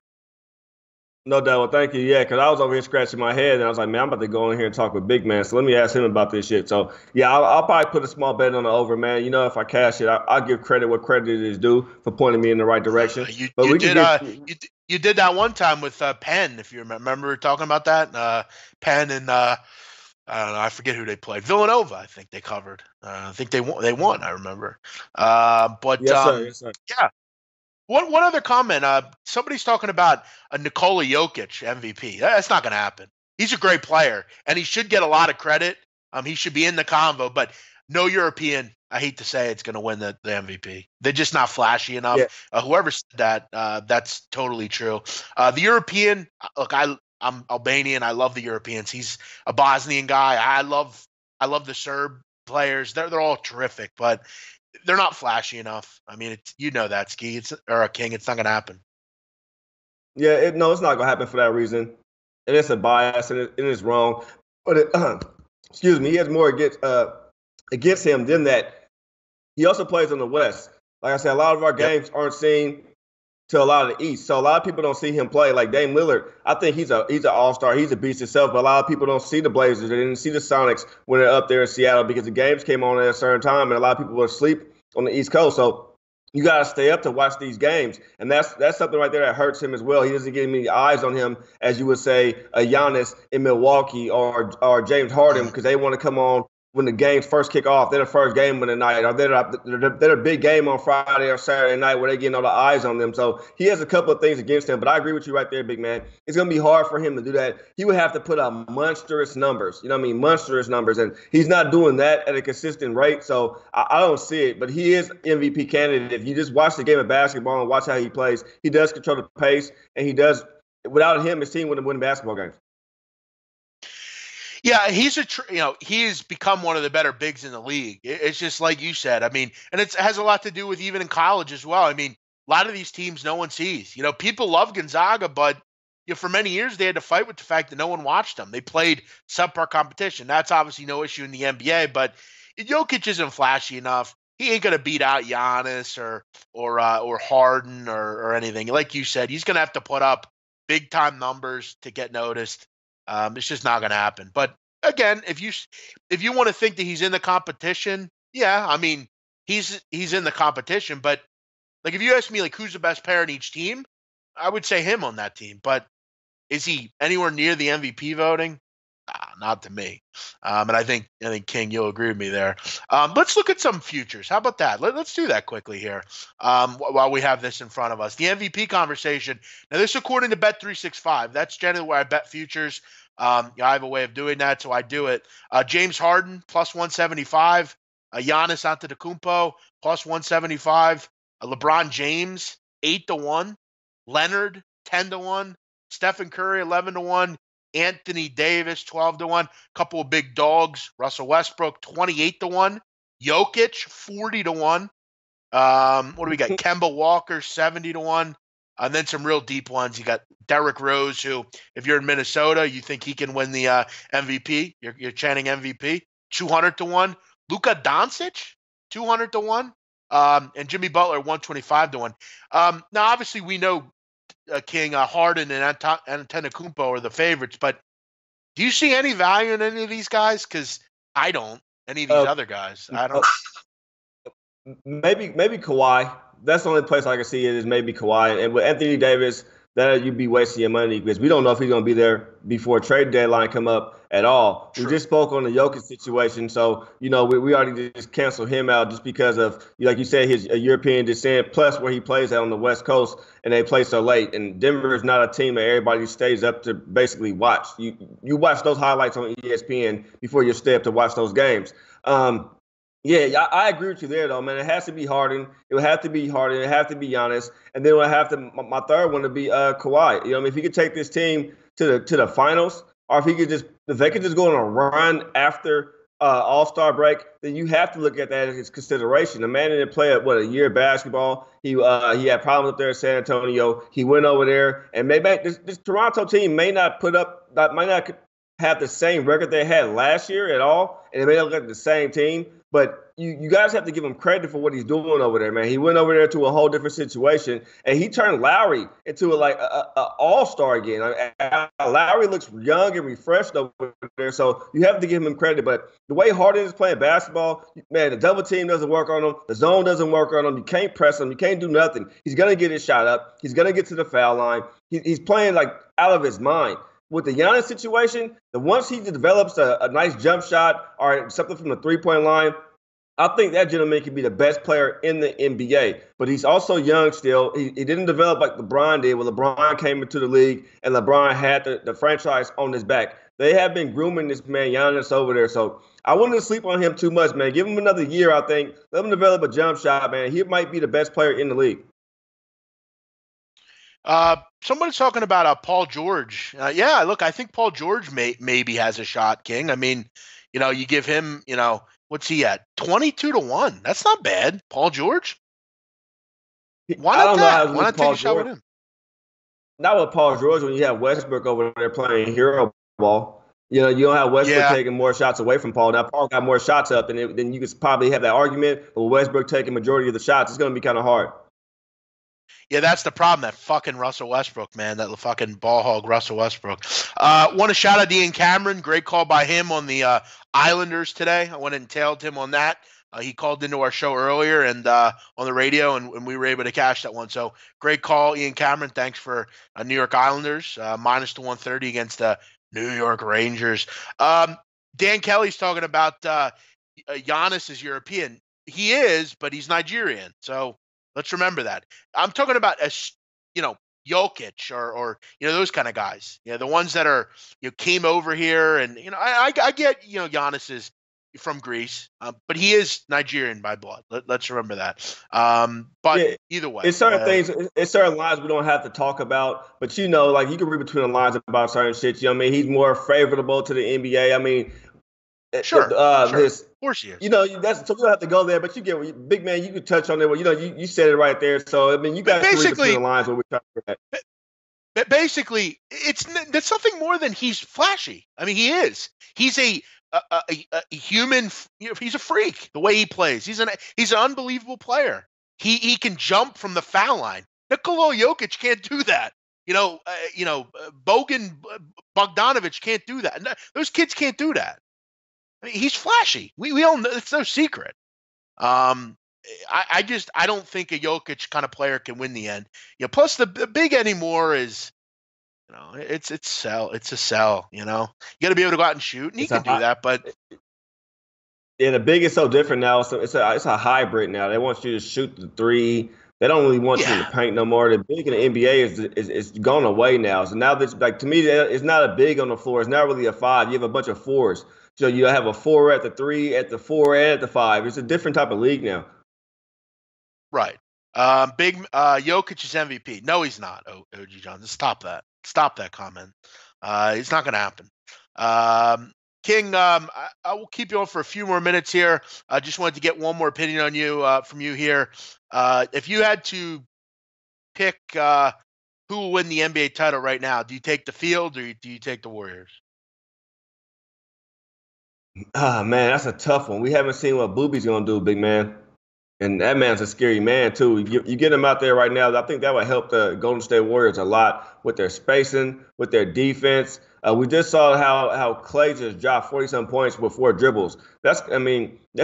No doubt. Well, thank you. Yeah, because I was over here scratching my head, and I was like, man, I'm about to go in here and talk with Big Man. So let me ask him about this shit. So, yeah, I'll probably put a small bet on the over, man. If I cash it, I'll give credit what credit is due for pointing me in the right direction. You did that one time with Penn, if you remember. We were talking about that. Penn and I don't know. I forget who they played. Villanova, I think they covered. I think they won. I remember. Yes, sir. Yeah. One other comment. Somebody's talking about a Nikola Jokic MVP. That's not going to happen. He's a great player, and he should get a lot of credit. He should be in the convo, but no European, I hate to say, it's going to win the MVP. They're just not flashy enough. Yeah. Whoever said that, that's totally true. The European, look, I'm Albanian. I love the Europeans. He's a Bosnian guy. I love the Serb players. They're all terrific, but they're not flashy enough. I mean, that, Ski. Or a King. It's not going to happen. Yeah, it's not going to happen for that reason. And it's a bias, and it is wrong. But excuse me, he has more against him than that. He also plays on the West. Like I said, a lot of our games aren't seen to a lot of the East. So a lot of people don't see him play. Like Dame Lillard, I think he's an all-star. He's a beast himself, but a lot of people don't see the Blazers. They didn't see the Sonics when they're up there in Seattle because the games came on at a certain time, and a lot of people were asleep on the East Coast. So you got to stay up to watch these games, and that's something right there that hurts him as well. He doesn't get any eyes on him, as you would say, a Giannis in Milwaukee or James Harden, because they want to come on when the games first kick off. They're the first game of the night, or they're a big game on Friday or Saturday night where they're getting all the eyes on them. So he has a couple of things against him, but I agree with you right there, big man. It's going to be hard for him to do that. He would have to put up monstrous numbers, monstrous numbers, and he's not doing that at a consistent rate. So I don't see it, but he is MVP candidate. If you just watch the game of basketball and watch how he plays, he does control the pace, and he does. Without him, his team wouldn't win basketball games. Yeah, he's become one of the better bigs in the league. It's just like you said. I mean, and it has a lot to do with even in college as well. I mean, a lot of these teams no one sees. People love Gonzaga, but for many years they had to fight with the fact that no one watched them. They played subpar competition. That's obviously no issue in the NBA, but Jokic isn't flashy enough. He ain't gonna beat out Giannis or Harden or anything. Like you said, he's gonna have to put up big time numbers to get noticed. It's just not going to happen. But again, if you want to think that he's in the competition, yeah, I mean, he's in the competition. But like, if you ask me, like, who's the best player in each team, I would say him on that team. But is he anywhere near the MVP voting? Not to me. And I think King, you'll agree with me there. Let's look at some futures. How about that? Let's do that quickly here while we have this in front of us. The MVP conversation. Now, this is according to Bet365. That's generally where I bet futures. I have a way of doing that, so I do it. James Harden, plus 175. Giannis Antetokounmpo, plus 175. LeBron James, 8-1. Leonard, 10-1. Stephen Curry, 11-1. Anthony Davis, 12-1. Couple of big dogs. Russell Westbrook, 28-1. Jokic, 40-1. What do we got? Kemba Walker, 70-1. And then some real deep ones. You got Derrick Rose, who, if you're in Minnesota, you think he can win the MVP. You're chanting MVP. 200-1. Luka Doncic, 200-1. And Jimmy Butler, 125-1. Now, obviously, we know King Harden and Antetokounmpo are the favorites, but do you see any value in any of these guys? Because I don't. Any of these other guys, I don't. Maybe Kawhi. That's the only place I can see it is maybe Kawhi. And with Anthony Davis, that you'd be wasting your money because we don't know if he's going to be there before trade deadline come up at all. True. We just spoke on the Jokic situation, so we already just canceled him out just because of, like you said, his European descent, plus where he plays at on the West Coast, and they play so late. And Denver is not a team that everybody stays up to basically watch. You watch those highlights on ESPN before you stay up to watch those games. Yeah, I agree with you there, though, man. It has to be Harden. It would have to be Harden. It have to be Giannis. And then it would have to my third one to be Kawhi. If he could take this team to the finals, or if they could just go on a run after All-Star break, then you have to look at that as consideration. The man didn't play a year of basketball. He had problems up there in San Antonio. He went over there, and maybe this Toronto team might not have the same record they had last year at all, and they may not look like the same team. But you guys have to give him credit for what he's doing over there, man. He went over there to a whole different situation, and he turned Lowry into a all-star again. Lowry looks young and refreshed over there, so you have to give him credit. But the way Harden is playing basketball, man, the double team doesn't work on him. The zone doesn't work on him. You can't press him. You can't do nothing. He's going to get his shot up. He's going to get to the foul line. He's playing like out of his mind. With the Giannis situation, once he develops a nice jump shot or something from the three-point line, I think that gentleman can be the best player in the NBA. But he's also young still. He didn't develop like LeBron did when LeBron came into the league and LeBron had the franchise on his back. They have been grooming this man, Giannis, over there. So I wouldn't sleep on him too much, man. Give him another year, I think. Let him develop a jump shot, man. He might be the best player in the league. Somebody's talking about Paul George. Yeah, look, I think Paul George maybe has a shot, King. I mean, you give him, what's he at? 22-1. That's not bad. Paul George? Why not that? Why not take a shot with him? Not with Paul George when you have Westbrook over there playing hero ball. You don't have Westbrook taking more shots away from Paul. Now, Paul got more shots up, and then you could probably have that argument. But Westbrook taking majority of the shots, it's going to be kind of hard. Yeah, that's the problem. That fucking Russell Westbrook, man. That fucking ball hog Russell Westbrook. Want to shout out Ian Cameron. Great call by him on the Islanders today. I went and tailed him on that. He called into our show earlier and on the radio, and we were able to cash that one. So great call, Ian Cameron. Thanks for New York Islanders, minus the 130 against the New York Rangers. Dan Kelly's talking about Giannis is European. He is, but he's Nigerian. So let's remember that. I'm talking about Jokic or those kind of guys. The ones that are came over here and I get Giannis is from Greece, but he is Nigerian by blood. Let's remember that. But either way, it's certain things, it's certain lines we don't have to talk about. But like you can read between the lines about certain shit. He's more favorable to the NBA. I mean. Sure. Of course he is. That's so we don't have to go there, but you get big man. You can touch on it. Well, you said it right there. So I mean, you guys can read between the lines when we talk about that. Basically, that's something more than he's flashy. I mean, he is. He's a human. He's a freak. The way he plays, he's an unbelievable player. He can jump from the foul line. Nikola Jokic can't do that. Bogan Bogdanovic can't do that. Those kids can't do that. I mean, he's flashy. We all know it's no secret. I don't think a Jokic kind of player can win the end. Plus the big anymore is, it's a sell. You got to be able to go out and shoot, and he can do that. But the big is so different now. So it's a hybrid now. They want you to shoot the three. They don't really want you to paint no more. The big in the NBA is gone away now. So now that's to me, it's not a big on the floor. It's not really a five. You have a bunch of fours. So you have a 4 at the 3, at the 4, and at the 5. It's a different type of league now. Right. Big Jokic is MVP. No, he's not. OG Johnson, stop that. Stop that comment. It's not going to happen. King, I will keep you on for a few more minutes here. I just wanted to get one more opinion on you from you here. If you had to pick who will win the NBA title right now, do you take the field or do you take the Warriors? Ah, man, that's a tough one. We haven't seen what Boobie's going to do, big man. And that man's a scary man, too. You get him out there right now, I think that would help the Golden State Warriors a lot with their spacing, with their defense. We just saw how Clay just dropped 40-some points with 4 dribbles. That's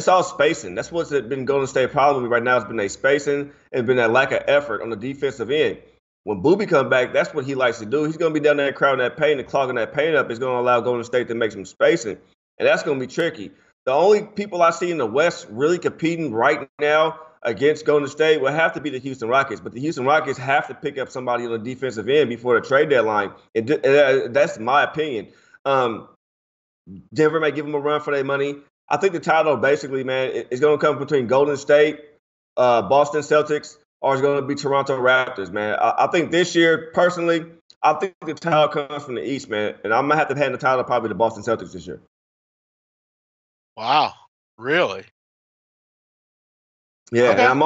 all spacing. That's what's been Golden State problem right now. It's been their spacing and been that lack of effort on the defensive end. When Boobie comes back, that's what he likes to do. He's going to be down there crowding that paint and clogging that paint up. It's going to allow Golden State to make some spacing, and that's going to be tricky. The only people I see in the West really competing right now against Golden State will have to be the Houston Rockets. But the Houston Rockets have to pick up somebody on the defensive end before the trade deadline. And that's my opinion. Denver may give them a run for their money. I think the title basically, man, is going to come between Golden State, Boston Celtics, or it's going to be Toronto Raptors, man. I think this year, personally, I think the title comes from the East, man. And I'm going to have to hand the title probably to Boston Celtics this year. Wow, really? Yeah, okay. and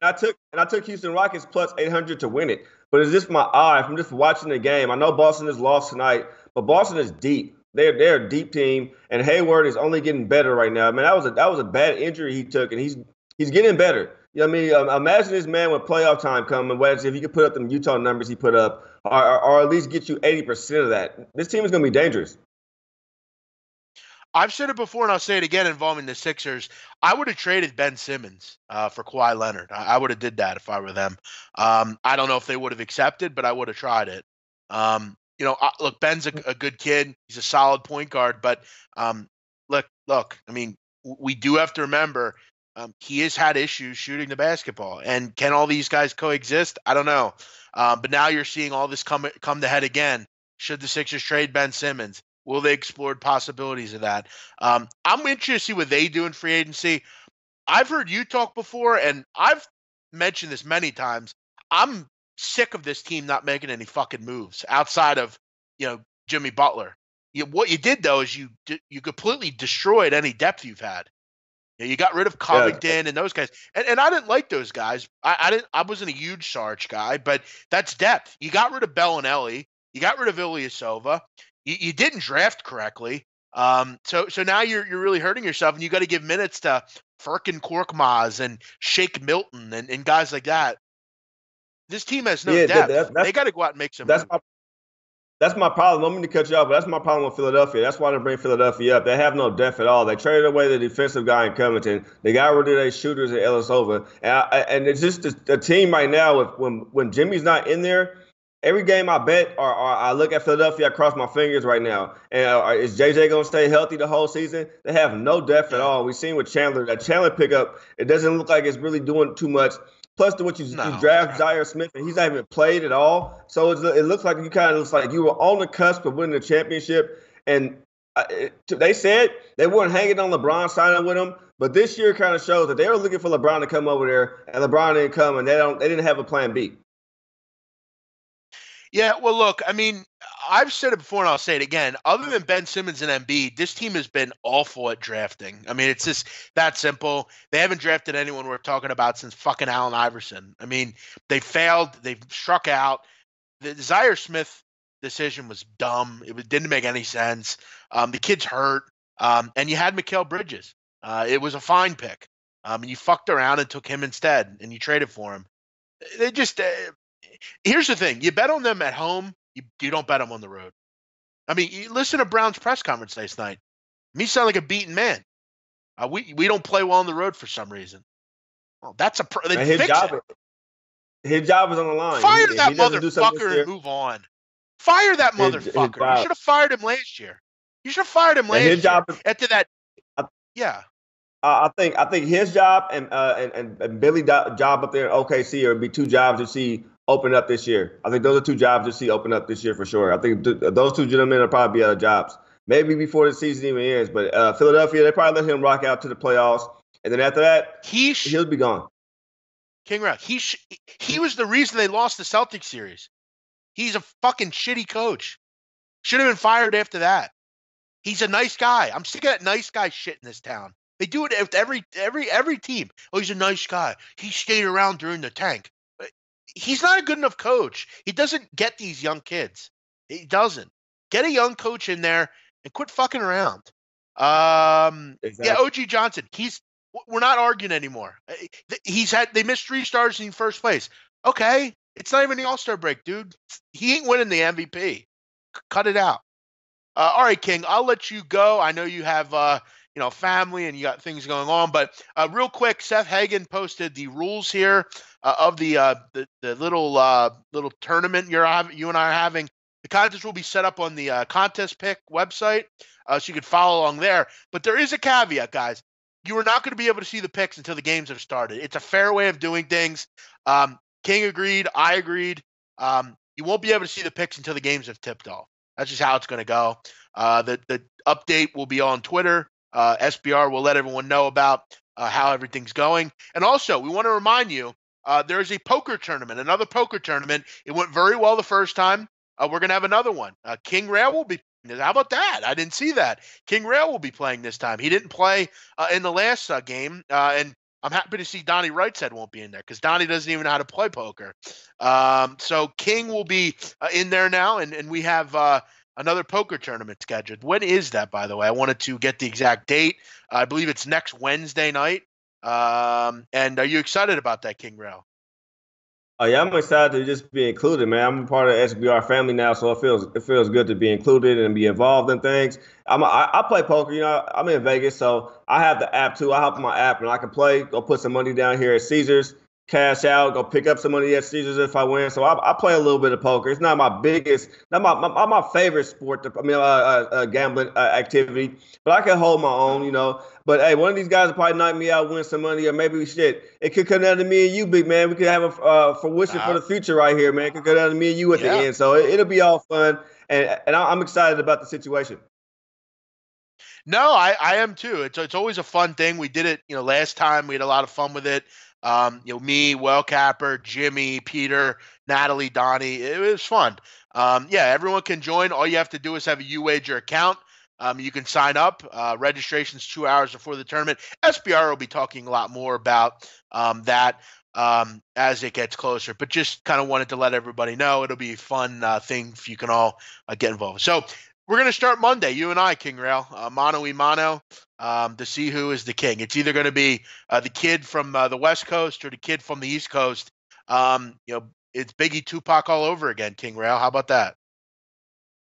I took Houston Rockets plus 800 to win it. But it's just my eye from just watching the game. I know Boston has lost tonight, but Boston is deep. They're a deep team, and Hayward is only getting better right now. Man, that was a bad injury he took, and he's getting better. You know what I mean? Imagine this man when playoff time comes, and if he could put up them Utah numbers he put up, or at least get you 80% of that. This team is going to be dangerous. I've said it before, and I'll say it again involving the Sixers. I would have traded Ben Simmons for Kawhi Leonard. I would have did that if I were them. I don't know if they would have accepted, but I would have tried it. Look, Ben's a good kid. He's a solid point guard. But look. I mean, we do have to remember he has had issues shooting the basketball. And can all these guys coexist? I don't know. But now you're seeing all this come to head again. Should the Sixers trade Ben Simmons? Will they explore possibilities of that? I'm interested to see what they do in free agency. I've heard you talk before, and I've mentioned this many times. I'm sick of this team not making any fucking moves outside of, Jimmy Butler. What you did, though, is you completely destroyed any depth you've had. You got rid of Covington and those guys. And I didn't like those guys. I wasn't a huge Sarge guy, but that's depth. You got rid of Bellinelli. You got rid of Ilyasova. You didn't draft correctly, so now you're really hurting yourself, and you got to give minutes to Furkan Korkmaz and Shake Milton and guys like that. This team has no depth. They got to go out and make some. That's my problem. I'm going to cut you off, but that's my problem with Philadelphia. That's why they bring Philadelphia up. They have no depth at all. They traded away the defensive guy in Covington. They got rid of their shooters at Ilyasova, and it's just the team right now. When Jimmy's not in there. Every game I bet or I look at Philadelphia, I cross my fingers right now. And is JJ going to stay healthy the whole season? They have no depth at all. We've seen with Chandler, that Chandler pickup, it doesn't look like it's really doing too much. Plus, you draft Zaire Smith, and he's not even played at all. So it looks like you were on the cusp of winning the championship. And they said they weren't hanging on LeBron signing with him. But this year kind of shows that they were looking for LeBron to come over there, and LeBron didn't come, and they didn't have a plan B. Yeah, well, look, I mean, I've said it before and I'll say it again. Other than Ben Simmons and Embiid, this team has been awful at drafting. I mean, it's just that simple. They haven't drafted anyone we're talking about since fucking Allen Iverson. I mean, they failed. They've struck out. The Zaire Smith decision was dumb. It didn't make any sense. The kid's hurt. And you had Mikal Bridges. It was a fine pick. And you fucked around and took him instead, and you traded for him. They just here's the thing. You bet on them at home. You don't bet them on the road. I mean, you listen to Brown's press conference last night. Me sound like a beaten man. We don't play well on the road for some reason. Well, that's his job is on the line. Fire that motherfucker and move on. Fire that motherfucker. You should have fired him last year. Yeah. I think his job and Billy's job up there in OKC would be two jobs you see open up this year. I think those are two jobs you see open up this year for sure. I think those two gentlemen will probably be other jobs. Maybe before the season even ends. But Philadelphia, they probably let him rock out to the playoffs. And then after that, he'll be gone. King Rael. He was the reason they lost the Celtics series. He's a fucking shitty coach. Should have been fired after that. He's a nice guy. I'm sick of that nice guy shit in this town. They do it with every team. Oh, he's a nice guy. He stayed around during the tank. He's not a good enough coach. He doesn't get these young kids. He doesn't. Get a young coach in there and quit fucking around. Exactly. Yeah, OG Johnson. We're not arguing anymore. They missed 3 stars in first place. Okay, it's not even the All-Star break, dude. He ain't winning the MVP. Cut it out. All right, King, I'll let you go. I know you have family and you got things going on, but real quick, Seth Hagen posted the rules here of the little tournament you and I are having. The contest will be set up on the contest pick website, so you can follow along there. But there is a caveat, guys. You are not going to be able to see the picks until the games have started. It's a fair way of doing things. King agreed. I agreed. You won't be able to see the picks until the games have tipped off. That's just how it's going to go. The update will be on Twitter. SBR will let everyone know about how everything's going. And also, we want to remind you, there is a poker tournament, another poker tournament. It went very well the first time. We're going to have another one. King Rael will be. How about that? I didn't see that. King Rael will be playing this time. He didn't play in the last game, and I'm happy to see Donnie Wrightshead won't be in there because Donnie doesn't even know how to play poker. So King will be in there now, and we have another poker tournament scheduled. When is that, by the way? I wanted to get the exact date. I believe it's next Wednesday night. And are you excited about that, King Rael? Oh yeah, I'm excited to just be included, man. I'm a part of the SBR family now, so it feels good to be included and be involved in things. I play poker, I'm in Vegas, so I have the app too. I hop on my app and I can play. Go put some money down here at Caesars, cash out, go pick up some money at Caesars if I win. So I play a little bit of poker. It's not my biggest, not my favorite sport. Gambling activity, but I can hold my own, But hey, one of these guys will probably knock me out, win some money, or maybe it could come down to me and you, big man. We could have a fruition for the future right here, man. It could come down to me and you at the end. So it'll be all fun, and I'm excited about the situation. No, I am too. It's always a fun thing. We did it, last time. We had a lot of fun with it. Me, Well Capper, Jimmy, Peter, Natalie, Donnie. It was fun. Everyone can join. All you have to do is have a UWager account. You can sign up. Registration's 2 hours before the tournament. SBR will be talking a lot more about that as it gets closer. But just kind of wanted to let everybody know it'll be a fun thing if you can all get involved. So we're going to start Monday, you and I, King Rael, mano y mano, to see who is the king. It's either going to be the kid from the West Coast or the kid from the East Coast. It's Biggie Tupac all over again, King Rael. How about that?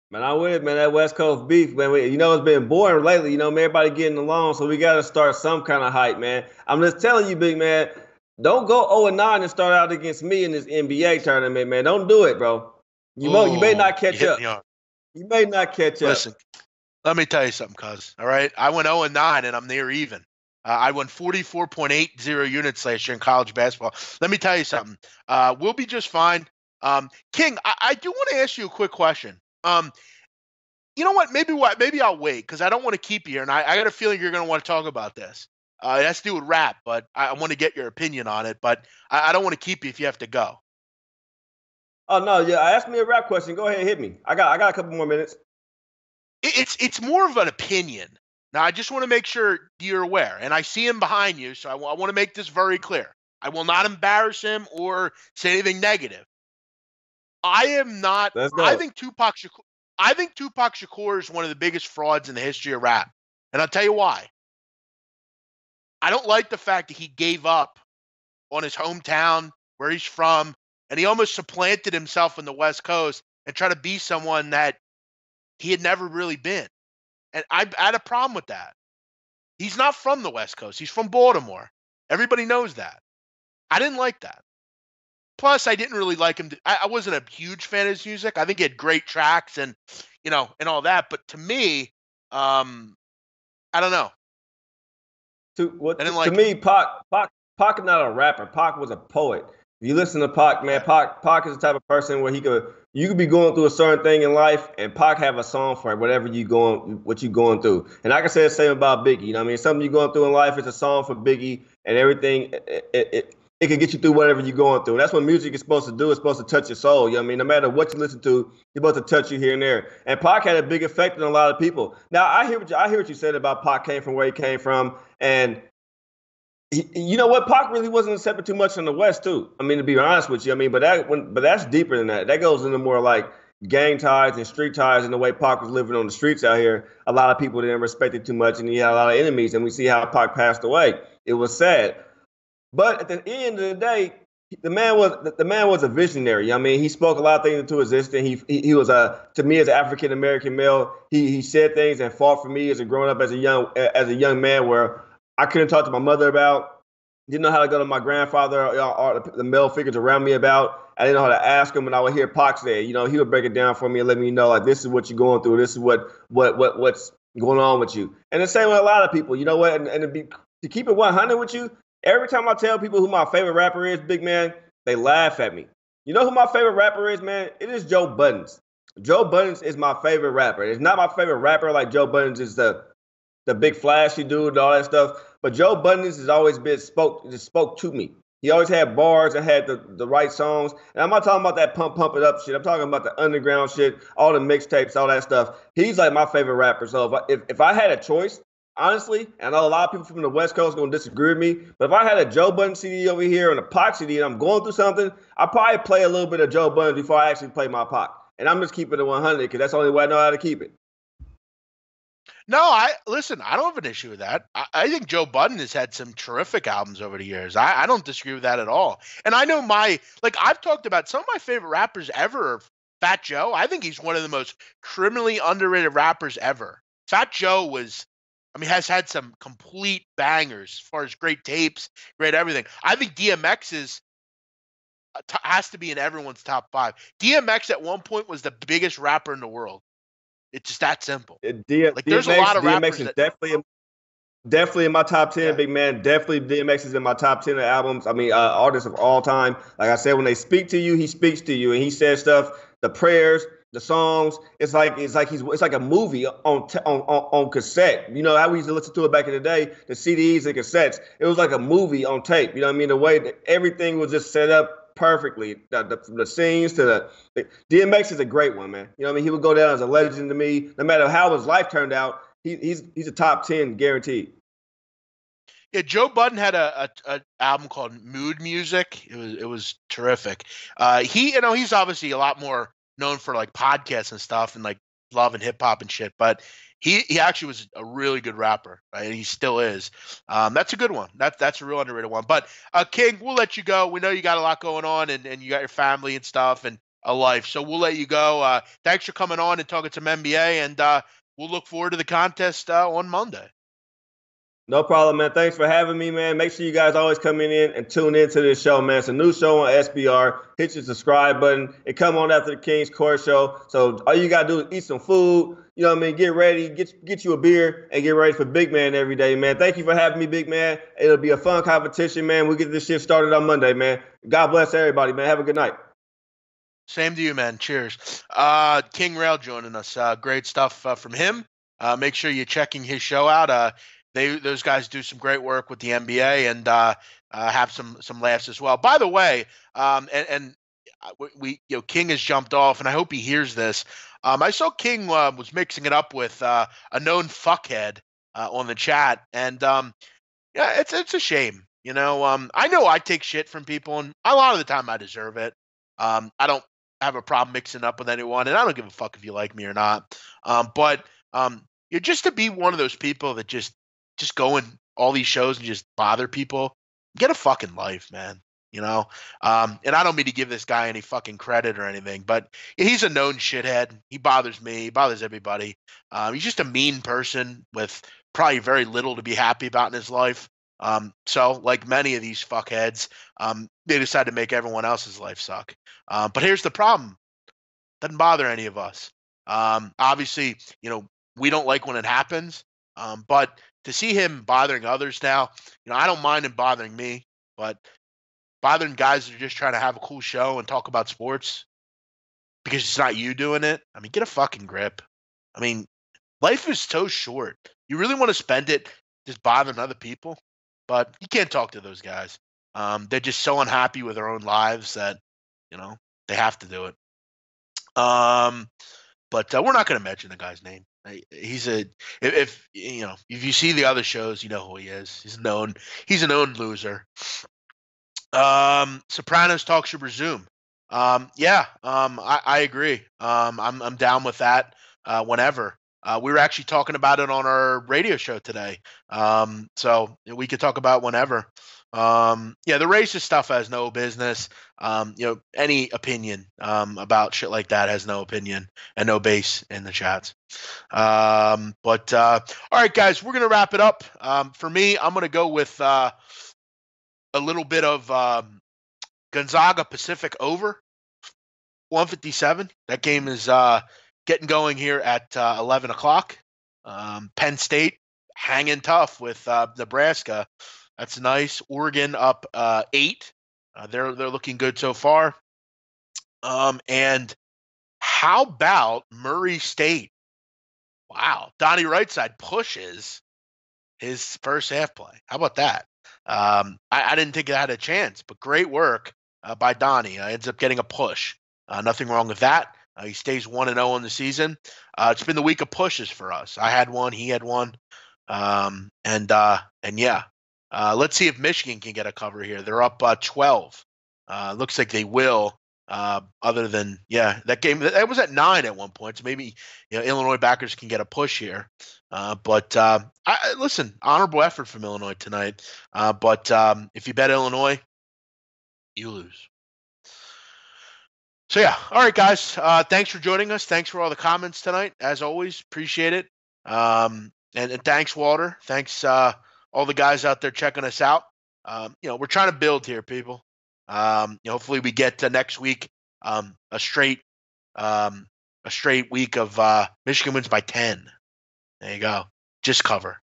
Man, I'm with it, man. That West Coast beef, man. It's been boring lately. Man, everybody getting along, so we got to start some kind of hype, man. I'm just telling you, big man, don't go 0-9 and start out against me in this NBA tournament, man. Don't do it, bro. You may not catch up. You may not catch up. Listen, let me tell you something, cuz. All right, I went 0-9 and I'm near even. I won 44.80 units last year in college basketball. Let me tell you something. We'll be just fine. King, I do want to ask you a quick question. You know what? Maybe I'll wait because I don't want to keep you here, and I got a feeling you're going to want to talk about this. It has to do with rap, but I want to get your opinion on it. But I don't want to keep you if you have to go. Oh no, yeah. Ask me a rap question. Go ahead, hit me. I got a couple more minutes. It's more of an opinion. Now I just want to make sure you're aware, and I see him behind you, so I want to make this very clear. I will not embarrass him or say anything negative. I am not. I think Tupac Shakur is one of the biggest frauds in the history of rap, and I'll tell you why. I don't like the fact that he gave up on his hometown, where he's from, and he almost supplanted himself in the West Coast and tried to be someone that he had never really been. And I had a problem with that. He's not from the West Coast. He's from Baltimore. Everybody knows that. I didn't like that. Plus, I didn't really like him. I wasn't a huge fan of his music. I think he had great tracks and all that. But to me, I don't know. To me, Pac is not a rapper. Pac was a poet. If you listen to Pac, man, Pac is the type of person where you could be going through a certain thing in life, and Pac have a song for it, what you going through. And I can say the same about Biggie. Something you're going through in life is a song for Biggie, and everything. it can get you through whatever you're going through. And that's what music is supposed to do. It's supposed to touch your soul. You know what I mean? No matter what you listen to, you're supposed to touch you here and there. And Pac had a big effect on a lot of people. Now, I hear what you said about Pac came from where he came from. And you know what? Pac really wasn't accepted too much in the West, too. I mean, to be honest with you, I mean, but that's deeper than that. That goes into more like gang ties and street ties and the way Pac was living on the streets out here. A lot of people didn't respect it too much, and he had a lot of enemies. And we see how Pac passed away. It was sad. But at the end of the day, the man was a visionary. I mean, he spoke a lot of things into existence. He was to me as an African American male, he said things and fought for me as a growing up as a young man where I couldn't talk to my mother about, didn't know how to go to my grandfather or the male figures around me about. I didn't know how to ask him, and I would hear Pac say, he would break it down for me and let me know, like, this is what you're going through. This is what's going on with you. And the same with a lot of people, you know what? And to keep it 100 with you, every time I tell people who my favorite rapper is, big man, they laugh at me. You know who my favorite rapper is, man? It is Joe Buttons. Joe Buttons is my favorite rapper. It's not my favorite rapper like Joe Buttons is the big flashy dude and all that stuff. But Joe Buttons has always spoke to me. He always had bars and had the right songs. And I'm not talking about that pump it up shit. I'm talking about the underground shit, all the mixtapes, all that stuff. He's like my favorite rapper. So if I had a choice, honestly, and I know a lot of people from the West Coast are going to disagree with me, but if I had a Joe Budden CD over here and a Pac CD and I'm going through something, I'd probably play a little bit of Joe Budden before I actually play my Pac. And I'm just keeping it 100 because that's the only way I know how to keep it. No, I don't have an issue with that. I think Joe Budden has had some terrific albums over the years. I don't disagree with that at all. And I know I've talked about some of my favorite rappers ever. Fat Joe, I think he's one of the most criminally underrated rappers ever. Fat Joe has had some complete bangers as far as great tapes, great everything. I think DMX has to be in everyone's top 5. DMX at one point was the biggest rapper in the world. It's just that simple. There's a lot of rappers DMX is definitely in my top 10, yeah. Big man. Definitely DMX is in my top 10 of albums. I mean, artists of all time. Like I said, when they speak to you, he speaks to you, and he says stuff. The prayers, the songs. It's like a movie on cassette. You know how we used to listen to it back in the day, the CDs and cassettes. It was like a movie on tape. You know what I mean? The way that everything was just set up perfectly. The scenes to the DMX is a great one, man. You know what I mean? He would go down as a legend to me. No matter how his life turned out, he's a top 10 guaranteed. Yeah, Joe Budden had a album called Mood Music. It was terrific. He's obviously a lot more known for like podcasts and stuff and like love and hip hop and shit, but he actually was a really good rapper, right? And he still is. That's a good one. That's a real underrated one. But King, we'll let you go. We know you got a lot going on and you got your family and stuff and a life, so we'll let you go. Thanks for coming on and talking some NBA, and we'll look forward to the contest on Monday. No problem, man. Thanks for having me, man. Make sure you guys always come in and tune into this show, man. It's a new show on SBR. Hit your subscribe button and come on after the King's Court show. So all you got to do is eat some food. You know what I mean? Get ready, get you a beer, and get ready for Big Man every day, man. Thank you for having me, Big Man. It'll be a fun competition, man. We'll get this shit started on Monday, man. God bless everybody, man. Have a good night. Same to you, man. Cheers. King Rael joining us. Great stuff from him. Make sure you're checking his show out. Those guys do some great work with the NBA and have some laughs as well. By the way, King has jumped off, and I hope he hears this. I saw King was mixing it up with a known fuckhead on the chat, and it's a shame. I know I take shit from people, and a lot of the time I deserve it. I don't have a problem mixing up with anyone, and I don't give a fuck if you like me or not. But just to be one of those people that just go in all these shows and just bother people, get a fucking life, man. And I don't mean to give this guy any fucking credit or anything, but he's a known shithead. He bothers me. He bothers everybody. He's just a mean person with probably very little to be happy about in his life. So like many of these fuckheads, they decide to make everyone else's life suck. But here's the problem. Doesn't bother any of us. Obviously, we don't like when it happens. But to see him bothering others now, I don't mind him bothering me, but bothering guys that are just trying to have a cool show and talk about sports because it's not you doing it. I mean, get a fucking grip. I mean, life is so short. You really want to spend it just bothering other people, but you can't talk to those guys. They're just so unhappy with their own lives that, they have to do it. But we're not going to mention the guy's name. If you see the other shows, you know who he is. He's a known loser. Sopranos talk should resume. I agree. I'm down with that. Whenever. We were actually talking about it on our radio show today. So we could talk about whenever. The racist stuff has no business. Any opinion about shit like that has no opinion and no base in the chats. All right, guys, we're gonna wrap it up. For me, I'm gonna go with a little bit of Gonzaga Pacific over 157. That game is getting going here at 11 o'clock. Penn State hanging tough with Nebraska. That's nice. Oregon up 8. They're looking good so far. And how about Murray State? Wow. Donnie Rightside pushes his first half play. How about that? I didn't think it had a chance, but great work by Donnie. Ends up getting a push. Nothing wrong with that. He stays 1-0 in the season. It's been the week of pushes for us. I had one. He had one. Let's see if Michigan can get a cover here. They're up 12. Looks like they will. Other than that game that was at 9 at one point. So maybe Illinois backers can get a push here. Listen, honorable effort from Illinois tonight. If you bet Illinois, you lose. So all right, guys. Thanks for joining us. Thanks for all the comments tonight. As always, appreciate it. And thanks, Walter. Thanks, all the guys out there checking us out. We're trying to build here, people. Hopefully we get to next week a straight week of Michigan wins by 10. There you go. Just cover.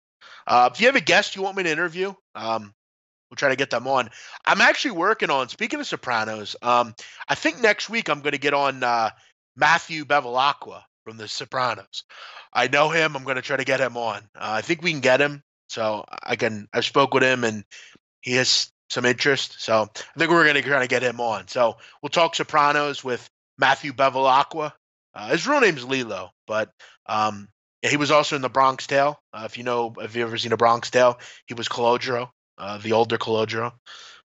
If you have a guest you want me to interview, we'll try to get them on. I'm actually working on, speaking of Sopranos, I think next week I'm going to get on Matthew Bevilacqua from the Sopranos. I know him. I'm going to try to get him on. I think we can get him. So I spoke with him and he has some interest. So I think we're going to try to get him on. So we'll talk Sopranos with Matthew Bevilacqua. His real name's Lilo, but he was also in the Bronx Tale. If you've ever seen a Bronx Tale, he was Calogero, the older Calogero.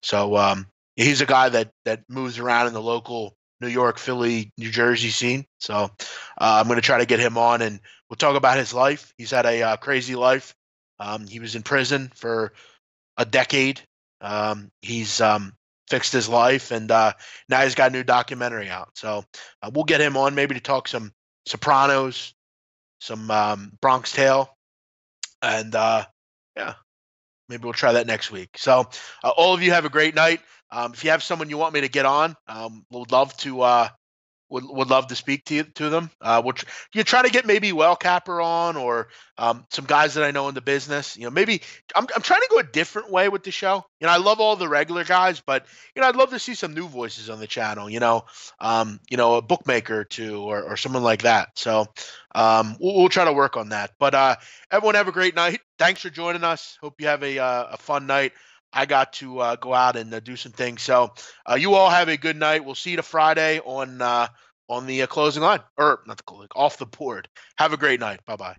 So he's a guy that moves around in the local New York, Philly, New Jersey scene. So I'm going to try to get him on and we'll talk about his life. He's had a crazy life. He was in prison for a decade. He's fixed his life, and now he's got a new documentary out. So we'll get him on maybe to talk some Sopranos, some Bronx Tale, and maybe we'll try that next week. So all of you have a great night. If you have someone you want me to get on, would love to would love to speak to them. You try to get maybe Well Capper on or some guys that I know in the business. Maybe I'm trying to go a different way with the show. I love all the regular guys, but I'd love to see some new voices on the channel. A bookmaker or two or someone like that. So we'll try to work on that. But everyone have a great night. Thanks for joining us. Hope you have a fun night. I got to go out and do some things. So you all have a good night. We'll see you to Friday on the closing line, or not the closing, off the board. Have a great night. Bye-bye.